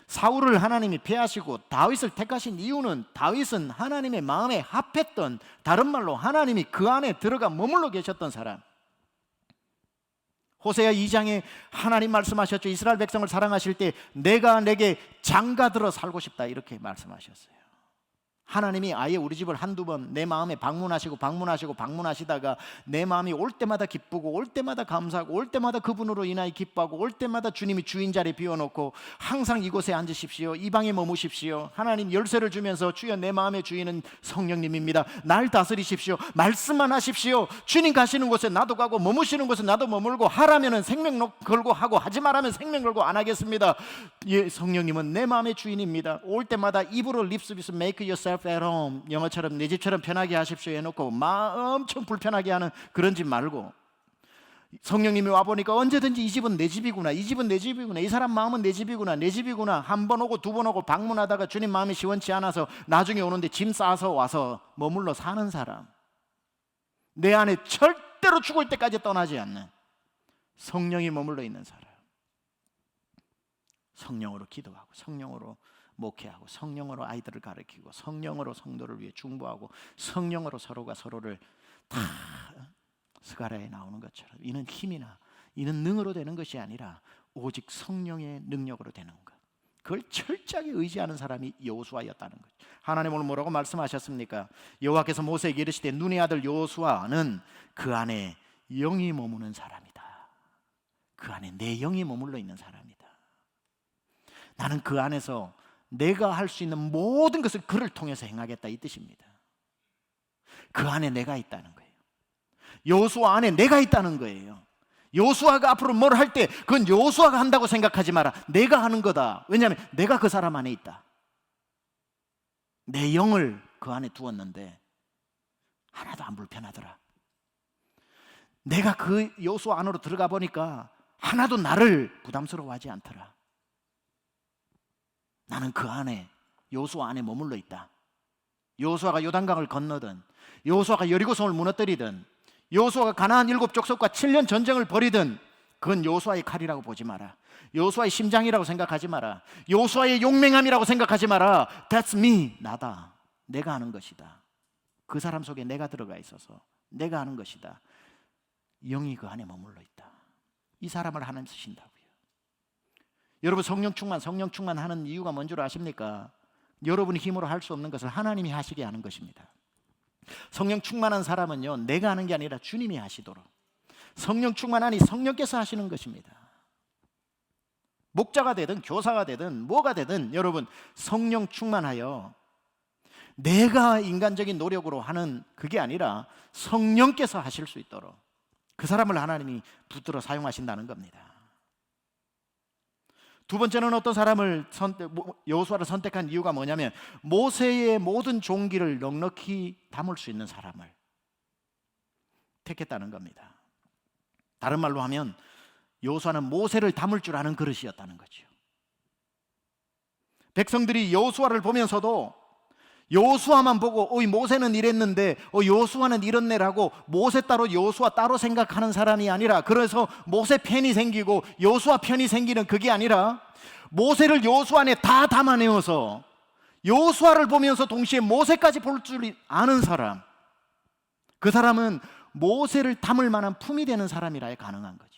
사울을 하나님이 패하시고 다윗을 택하신 이유는 다윗은 하나님의 마음에 합했던, 다른 말로 하나님이 그 안에 들어가 머물러 계셨던 사람. 호세아 2장에 하나님 말씀하셨죠. 이스라엘 백성을 사랑하실 때 내가 내게 장가들어 살고 싶다 이렇게 말씀하셨어요. 하나님이 아예 우리 집을 한두 번 내 마음에 방문하시다가 내 마음이 올 때마다 기쁘고 올 때마다 감사하고 올 때마다 그분으로 인하여 기뻐하고 올 때마다 주님이 주인 자리 비워놓고 항상 이곳에 앉으십시오, 이 방에 머무십시오. 하나님 열쇠를 주면서 주여 내 마음의 주인은 성령님입니다, 날 다스리십시오, 말씀만 하십시오. 주님 가시는 곳에 나도 가고 머무시는 곳에 나도 머물고, 하라면은 생명 걸고 하고, 하지 말라면 생명 걸고 안 하겠습니다. 예, 성령님은 내 마음의 주인입니다. 올 때마다 입으로 립서비스 make yourself at home, 영어처럼 내 집처럼 편하게 하십시오 해놓고 마음 엄청 불편하게 하는 그런 집 말고, 성령님이 와보니까 언제든지 이 집은 내 집이구나, 이 집은 내 집이구나, 이 사람 마음은 내 집이구나, 내 집이구나. 한 번 오고 두 번 오고 방문하다가 주님 마음이 시원치 않아서 나중에 오는데 짐 싸서 와서 머물러 사는 사람, 내 안에 절대로 죽을 때까지 떠나지 않는 성령이 머물러 있는 사람, 성령으로 기도하고 성령으로 목회하고 성령으로 아이들을 가르치고 성령으로 성도를 위해 중보하고 성령으로 서로가 서로를 다 스가랴에 나오는 것처럼, 이는 힘이나 이는 능으로 되는 것이 아니라 오직 성령의 능력으로 되는 것, 그걸 철저하게 의지하는 사람이 여호수아였다는 거죠. 하나님 오늘 뭐라고 말씀하셨습니까? 여호와께서 모세에게 이르시되 눈의 아들 여호수아는 그 안에 영이 머무는 사람이다. 그 안에 내 영이 머물러 있는 사람이다. 나는 그 안에서 내가 할 수 있는 모든 것을 그를 통해서 행하겠다, 이 뜻입니다. 그 안에 내가 있다는 거예요. 여호수아 안에 내가 있다는 거예요. 여호수아가 앞으로 뭘 할 때 그건 여호수아가 한다고 생각하지 마라. 내가 하는 거다. 왜냐하면 내가 그 사람 안에 있다. 내 영을 그 안에 두었는데 하나도 안 불편하더라. 내가 그 여호수아 안으로 들어가 보니까 하나도 나를 부담스러워하지 않더라. 나는 그 안에, 여호수아 안에 머물러 있다. 여호수아가 요단강을 건너든, 여호수아가 여리고성을 무너뜨리든, 여호수아가 가나안 7족속과 7년 전쟁을 벌이든, 그건 여호수아의 칼이라고 보지 마라. 여호수아의 심장이라고 생각하지 마라. 여호수아의 용맹함이라고 생각하지 마라. That's me, 나다. 내가 하는 것이다. 그 사람 속에 내가 들어가 있어서 내가 하는 것이다. 영이 그 안에 머물러 있다. 이 사람을 하나님 쓰신다고요. 여러분, 성령 충만 하는 이유가 뭔 줄 아십니까? 여러분이 힘으로 할 수 없는 것을 하나님이 하시게 하는 것입니다. 성령 충만한 사람은요, 내가 하는 게 아니라 주님이 하시도록, 성령 충만하니 성령께서 하시는 것입니다. 목자가 되든 교사가 되든 뭐가 되든 여러분, 성령 충만하여 내가 인간적인 노력으로 하는 그게 아니라 성령께서 하실 수 있도록 그 사람을 하나님이 붙들어 사용하신다는 겁니다. 두 번째는 어떤 사람을 여호수아를 선택한 이유가 뭐냐면, 모세의 모든 종기를 넉넉히 담을 수 있는 사람을 택했다는 겁니다. 다른 말로 하면 여호수아는 모세를 담을 줄 아는 그릇이었다는 거죠. 백성들이 여호수아를 보면서도 여호수아만 보고 모세는 이랬는데 여호수아는 이렇네라고 모세 따로 여호수아 따로 생각하는 사람이 아니라, 그래서 모세 편이 생기고 여호수아 편이 생기는 그게 아니라, 모세를 여호수아 안에 다 담아내어서 여호수아를 보면서 동시에 모세까지 볼 줄 아는 사람, 그 사람은 모세를 담을 만한 품이 되는 사람이라야 가능한 거죠.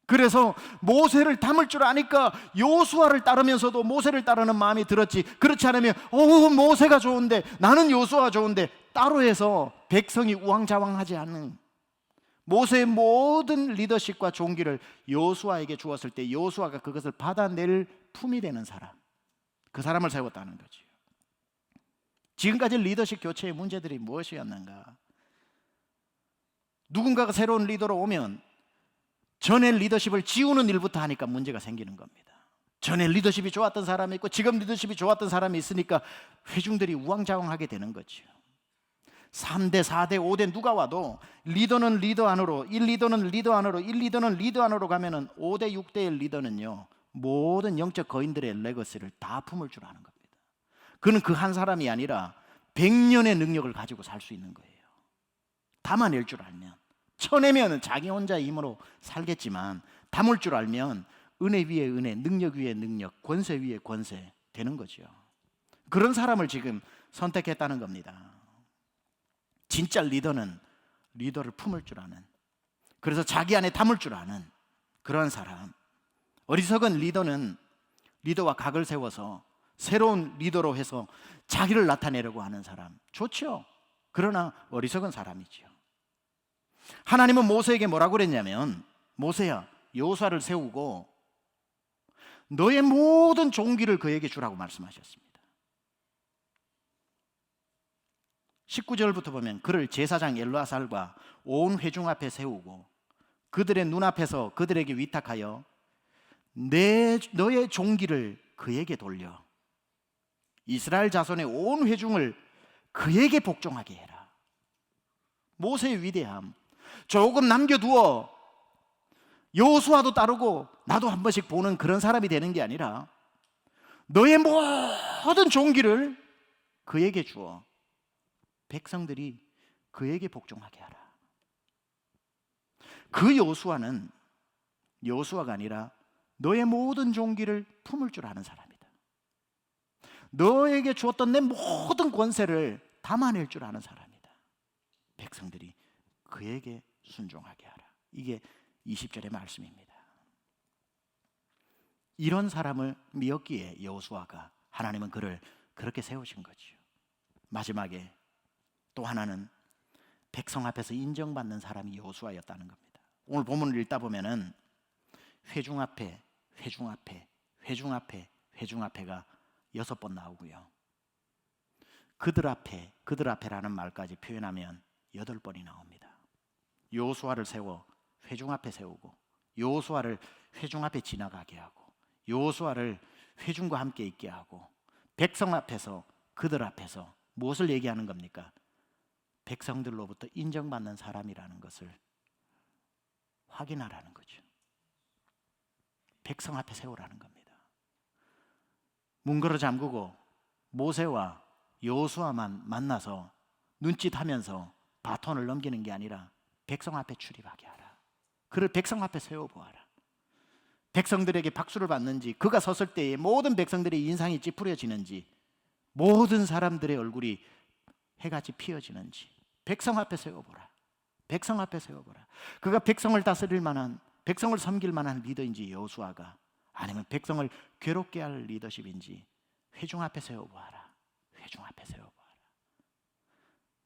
그래서 모세를 담을 줄 아니까 여호수아를 따르면서도 모세를 따르는 마음이 들었지, 그렇지 않으면 모세가 좋은데 나는 여호수아가 좋은데, 따로 해서 백성이 우왕좌왕하지 않는, 모세의 모든 리더십과 종기를 여호수아에게 주었을 때 여호수아가 그것을 받아낼 품이 되는 사람, 그 사람을 세웠다는 거죠. 지금까지 리더십 교체의 문제들이 무엇이었는가? 누군가가 새로운 리더로 오면 전에 리더십을 지우는 일부터 하니까 문제가 생기는 겁니다. 전에 리더십이 좋았던 사람이 있고 지금 리더십이 좋았던 사람이 있으니까 회중들이 우왕좌왕하게 되는 거죠. 3대, 4대, 5대 누가 와도 리더는 리더 안으로, 1리더는 리더 안으로, 1리더는 리더 안으로 가면은 5대, 6대의 리더는요, 모든 영적 거인들의 레거시를 다 품을 줄 아는 겁니다. 그는 그 한 사람이 아니라 100년의 능력을 가지고 살 수 있는 거예요. 담아낼 줄 알면. 쳐내면 자기 혼자의 힘으로 살겠지만 담을 줄 알면 은혜 위에 은혜, 능력 위에 능력, 권세 위에 권세 되는 거죠. 그런 사람을 지금 선택했다는 겁니다. 진짜 리더는 리더를 품을 줄 아는, 그래서 자기 안에 담을 줄 아는 그런 사람. 어리석은 리더는 리더와 각을 세워서 새로운 리더로 해서 자기를 나타내려고 하는 사람, 좋죠. 그러나 어리석은 사람이지요. 하나님은 모세에게 뭐라고 그랬냐면, 모세야, 여호수아를 세우고 너의 모든 종기를 그에게 주라고 말씀하셨습니다. 19절부터 보면 그를 제사장 엘르아살과 온 회중 앞에 세우고 그들의 눈앞에서 그들에게 위탁하여 너의 종기를 그에게 돌려 이스라엘 자손의 온 회중을 그에게 복종하게 해라. 모세의 위대함, 조금 남겨두어 여호수아도 따르고 나도 한 번씩 보는 그런 사람이 되는 게 아니라 너의 모든 종기를 그에게 주어 백성들이 그에게 복종하게 하라. 그 여호수아가 아니라 너의 모든 종기를 품을 줄 아는 사람이다. 너에게 주었던 내 모든 권세를 담아낼 줄 아는 사람이다. 백성들이 그에게 순종하게 하라. 이게 20절의 말씀입니다. 이런 사람을 미었기에 여호수아가, 하나님은 그를 그렇게 세우신 거지요. 마지막에 또 하나는 백성 앞에서 인정받는 사람이 여호수아였다는 겁니다. 오늘 본문을 읽다 보면은 회중 앞에, 회중 앞에, 회중 앞에, 회중 앞에가 6번 나오고요. 그들 앞에, 그들 앞에라는 말까지 표현하면 8번이 나옵니다. 여호수아를 세워 회중 앞에 세우고, 여호수아를 회중 앞에 지나가게 하고, 여호수아를 회중과 함께 있게 하고, 백성 앞에서, 그들 앞에서 무엇을 얘기하는 겁니까? 백성들로부터 인정받는 사람이라는 것을 확인하라는 거죠. 백성 앞에 세우라는 겁니다. 문 걸어 잠그고 모세와 여호수아만 만나서 눈짓하면서 바톤을 넘기는 게 아니라 백성 앞에 출입하게 하라. 그를 백성 앞에 세워보아라. 백성들에게 박수를 받는지, 그가 섰을 때에 모든 백성들의 인상이 찌푸려지는지, 모든 사람들의 얼굴이 해같이 피어지는지 백성 앞에 세워보라. 백성 앞에 세워보라. 그가 백성을 다스릴 만한, 백성을 섬길 만한 리더인지 여호수아가, 아니면 백성을 괴롭게 할 리더십인지 회중 앞에 세워보아라. 회중 앞에 세워보아라.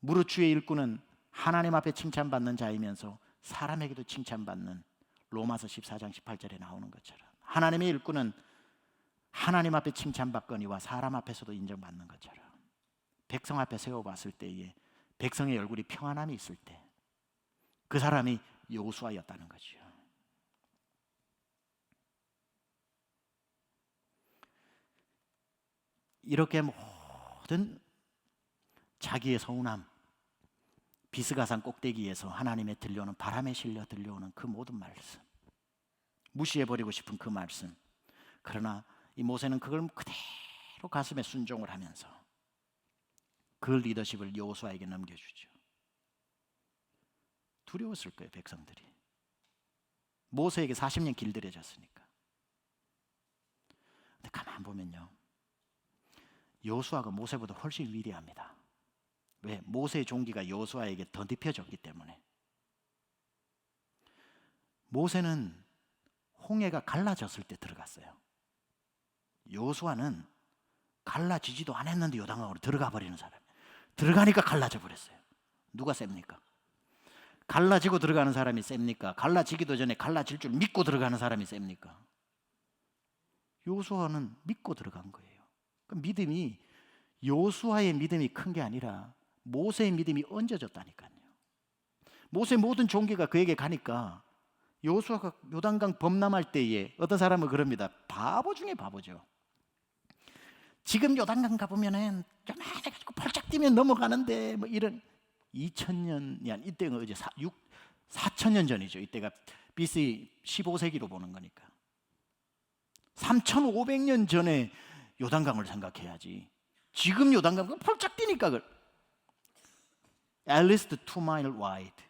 무르추의 일꾼은 하나님 앞에 칭찬받는 자이면서 사람에게도 칭찬받는, 로마서 14장 18절에 나오는 것처럼 하나님의 일꾼은 하나님 앞에 칭찬받거니와 사람 앞에서도 인정받는 것처럼 백성 앞에 세워봤을 때에 백성의 얼굴이 평안함이 있을 때 그 사람이 여호수아였다는 거죠. 이렇게 모든 자기의 서운함, 비스가산 꼭대기에서 하나님의 들려오는, 바람에 실려 들려오는 그 모든 말씀, 무시해버리고 싶은 그 말씀, 그러나 이 모세는 그걸 그대로 가슴에 순종을 하면서 그 리더십을 여호수아에게 넘겨주죠. 두려웠을 거예요, 백성들이. 모세에게 40년 길들여졌으니까. 근데 가만 보면요, 여호수아가 모세보다 훨씬 위대합니다. 왜? 모세의 종기가 여호수아에게 더 눕혀졌기 때문에. 모세는 홍해가 갈라졌을 때 들어갔어요. 여호수아는 갈라지지도 않았는데 요단강으로 들어가 버리는 사람이에요. 들어가니까 갈라져 버렸어요. 누가 셉니까? 갈라지고 들어가는 사람이 셉니까? 갈라지기도 전에 갈라질 줄 믿고 들어가는 사람이 셉니까? 여호수아는 믿고 들어간 거예요. 그 믿음이, 여호수아의 믿음이 큰 게 아니라 모세의 믿음이 얹어졌다니까요. 모세의 모든 종기가 그에게 가니까 여호수아가 요단강 범람할 때에 어떤 사람은 그럽니다. 바보 중에 바보죠. 지금 요단강 가보면은 요만해가지고 펄쩍 뛰면 넘어가는데, 뭐 이런 2000년이 아니, 이때가 어제 4000년 전이죠. 이때가 BC 15세기로 보는 거니까 3500년 전에 요단강을 생각해야지. 지금 요단강은 펄쩍 뛰니까 at least 2 mile wide,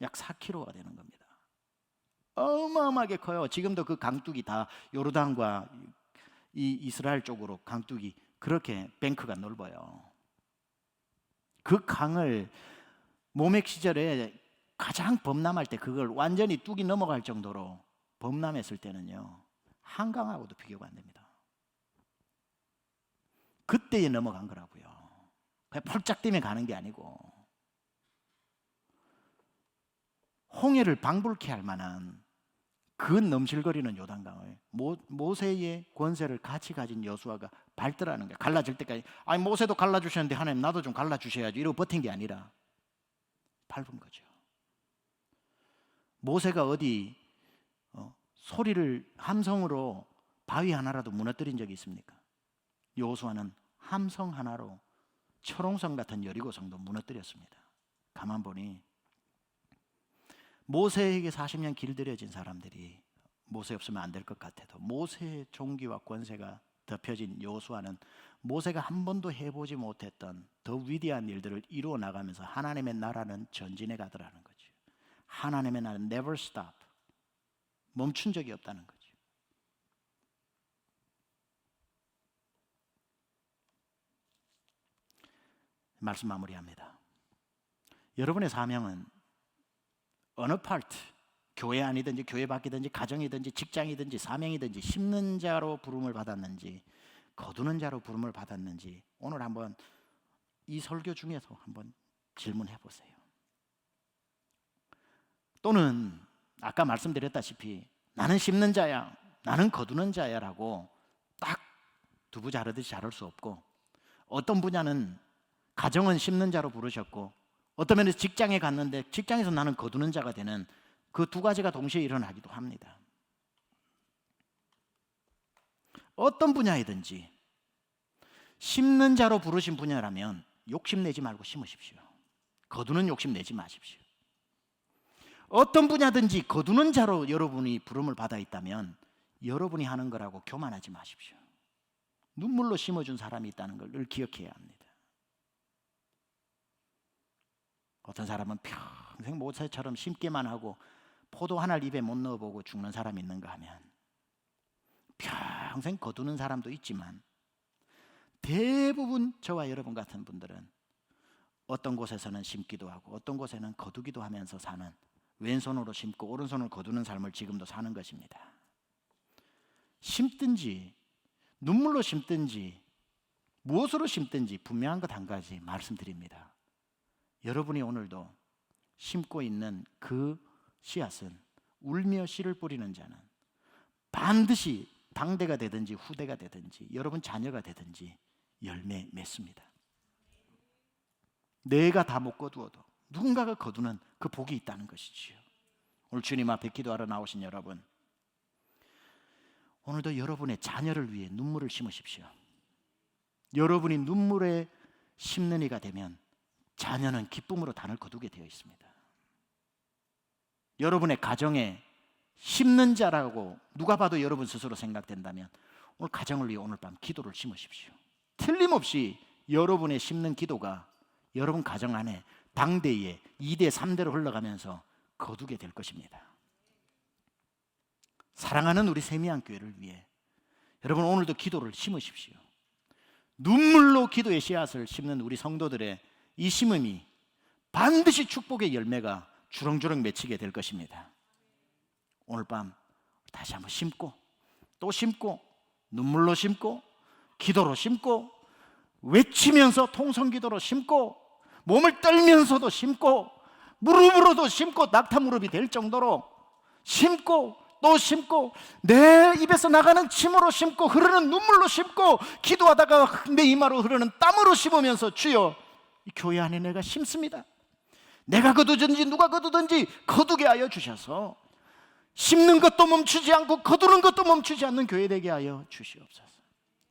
약 4km가 되는 겁니다. 어마어마하게 커요. 지금도 그 강둑이 다 요르단과 이 이스라엘 쪽으로 강둑이 그렇게 뱅크가 넓어요. 그 강을 모맥 시절에 가장 범람할 때, 그걸 완전히 뚝이 넘어갈 정도로 범람했을 때는요, 한강하고도 비교가 안 됩니다. 그때에 넘어간 거라고요. 그냥 폴짝 뛰며 가는 게 아니고, 홍해를 방불케 할 만한 그 넘실거리는 요단강을 모세의 권세를 같이 가진 여호수아가 밟더라는 거예요. 갈라질 때까지. 아니 모세도 갈라주셨는데 하나님 나도 좀 갈라주셔야지 이러고 버틴 게 아니라 밟은 거죠. 모세가 어디 소리를 함성으로 바위 하나라도 무너뜨린 적이 있습니까? 여호수아는 함성 하나로 철옹성 같은 여리고성도 무너뜨렸습니다. 가만 보니 모세에게 40년 길들여진 사람들이 모세 없으면 안 될 것 같아도 모세의 종기와 권세가 덮여진 여호수아는 모세가 한 번도 해보지 못했던 더 위대한 일들을 이루어 나가면서 하나님의 나라는 전진해 가더라는 거죠. 하나님의 나라는 never stop, 멈춘 적이 없다는 거죠. 말씀 마무리합니다. 여러분의 사명은 어느 파트, 교회 안이든지 교회 밖이든지 가정이든지 직장이든지 사명이든지 심는 자로 부름을 받았는지 거두는 자로 부름을 받았는지 오늘 한번 이 설교 중에서 한번 질문해 보세요. 또는 아까 말씀드렸다시피 나는 심는 자야, 나는 거두는 자야 라고 딱 두부 자르듯이 자를 수 없고, 어떤 분야는 가정은 심는 자로 부르셨고 어떤 면에서 직장에 갔는데 직장에서 나는 거두는 자가 되는 그 두 가지가 동시에 일어나기도 합니다. 어떤 분야이든지 심는 자로 부르신 분야라면 욕심내지 말고 심으십시오. 거두는 욕심내지 마십시오. 어떤 분야든지 거두는 자로 여러분이 부름을 받아 있다면 여러분이 하는 거라고 교만하지 마십시오. 눈물로 심어준 사람이 있다는 걸 늘 기억해야 합니다. 어떤 사람은 평생 모세처럼 심기만 하고 포도 하나를 입에 못 넣어보고 죽는 사람이 있는가 하면 평생 거두는 사람도 있지만 대부분 저와 여러분 같은 분들은 어떤 곳에서는 심기도 하고 어떤 곳에는 거두기도 하면서 사는, 왼손으로 심고 오른손으로 거두는 삶을 지금도 사는 것입니다. 심든지 눈물로 심든지 무엇으로 심든지 분명한 것 한 가지 말씀드립니다. 여러분이 오늘도 심고 있는 그 씨앗은 울며 씨를 뿌리는 자는 반드시 당대가 되든지 후대가 되든지 여러분 자녀가 되든지 열매 맺습니다. 내가 다 못 거두어도 누군가가 거두는 그 복이 있다는 것이지요. 오늘 주님 앞에 기도하러 나오신 여러분, 오늘도 여러분의 자녀를 위해 눈물을 심으십시오. 여러분이 눈물에 심는 이가 되면 자녀는 기쁨으로 단을 거두게 되어 있습니다. 여러분의 가정에 심는 자라고 누가 봐도 여러분 스스로 생각된다면 오늘 가정을 위해 오늘 밤 기도를 심으십시오. 틀림없이 여러분의 심는 기도가 여러분 가정 안에 당대에 2대 3대로 흘러가면서 거두게 될 것입니다. 사랑하는 우리 세미안교회를 위해 여러분 오늘도 기도를 심으십시오. 눈물로 기도의 씨앗을 심는 우리 성도들의 이 심음이 반드시 축복의 열매가 주렁주렁 맺히게 될 것입니다. 오늘 밤 다시 한번 심고 또 심고 눈물로 심고 기도로 심고 외치면서 통성기도로 심고 몸을 떨면서도 심고 무릎으로도 심고 낙타 무릎이 될 정도로 심고 또 심고 내 입에서 나가는 침으로 심고 흐르는 눈물로 심고 기도하다가 내 이마로 흐르는 땀으로 심으면서 주여 이 교회 안에 내가 심습니다. 내가 거두든지 누가 거두든지 거두게 하여 주셔서 심는 것도 멈추지 않고 거두는 것도 멈추지 않는 교회 되게 하여 주시옵소서.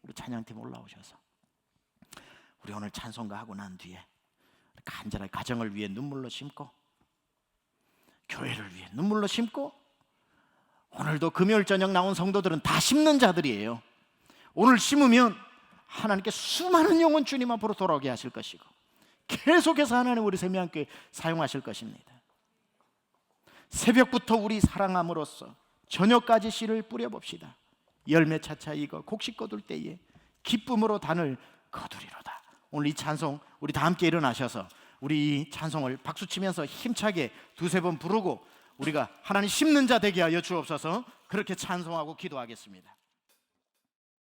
우리 찬양팀 올라오셔서 우리 오늘 찬송가 하고 난 뒤에 간절하게 가정을 위해 눈물로 심고 교회를 위해 눈물로 심고, 오늘도 금요일 저녁 나온 성도들은 다 심는 자들이에요. 오늘 심으면 하나님께 수많은 영혼 주님 앞으로 돌아오게 하실 것이고 계속해서 하나님 우리 세미안교회 사용하실 것입니다. 새벽부터 우리 사랑함으로써 저녁까지 씨를 뿌려봅시다. 열매 차차 익어 곡식 거둘 때에 기쁨으로 단을 거두리로다. 오늘 이 찬송 우리 다 함께 일어나셔서 우리 이 찬송을 박수치면서 힘차게 두세 번 부르고 우리가 하나님 심는 자 되게 하여 주옵소서. 그렇게 찬송하고 기도하겠습니다.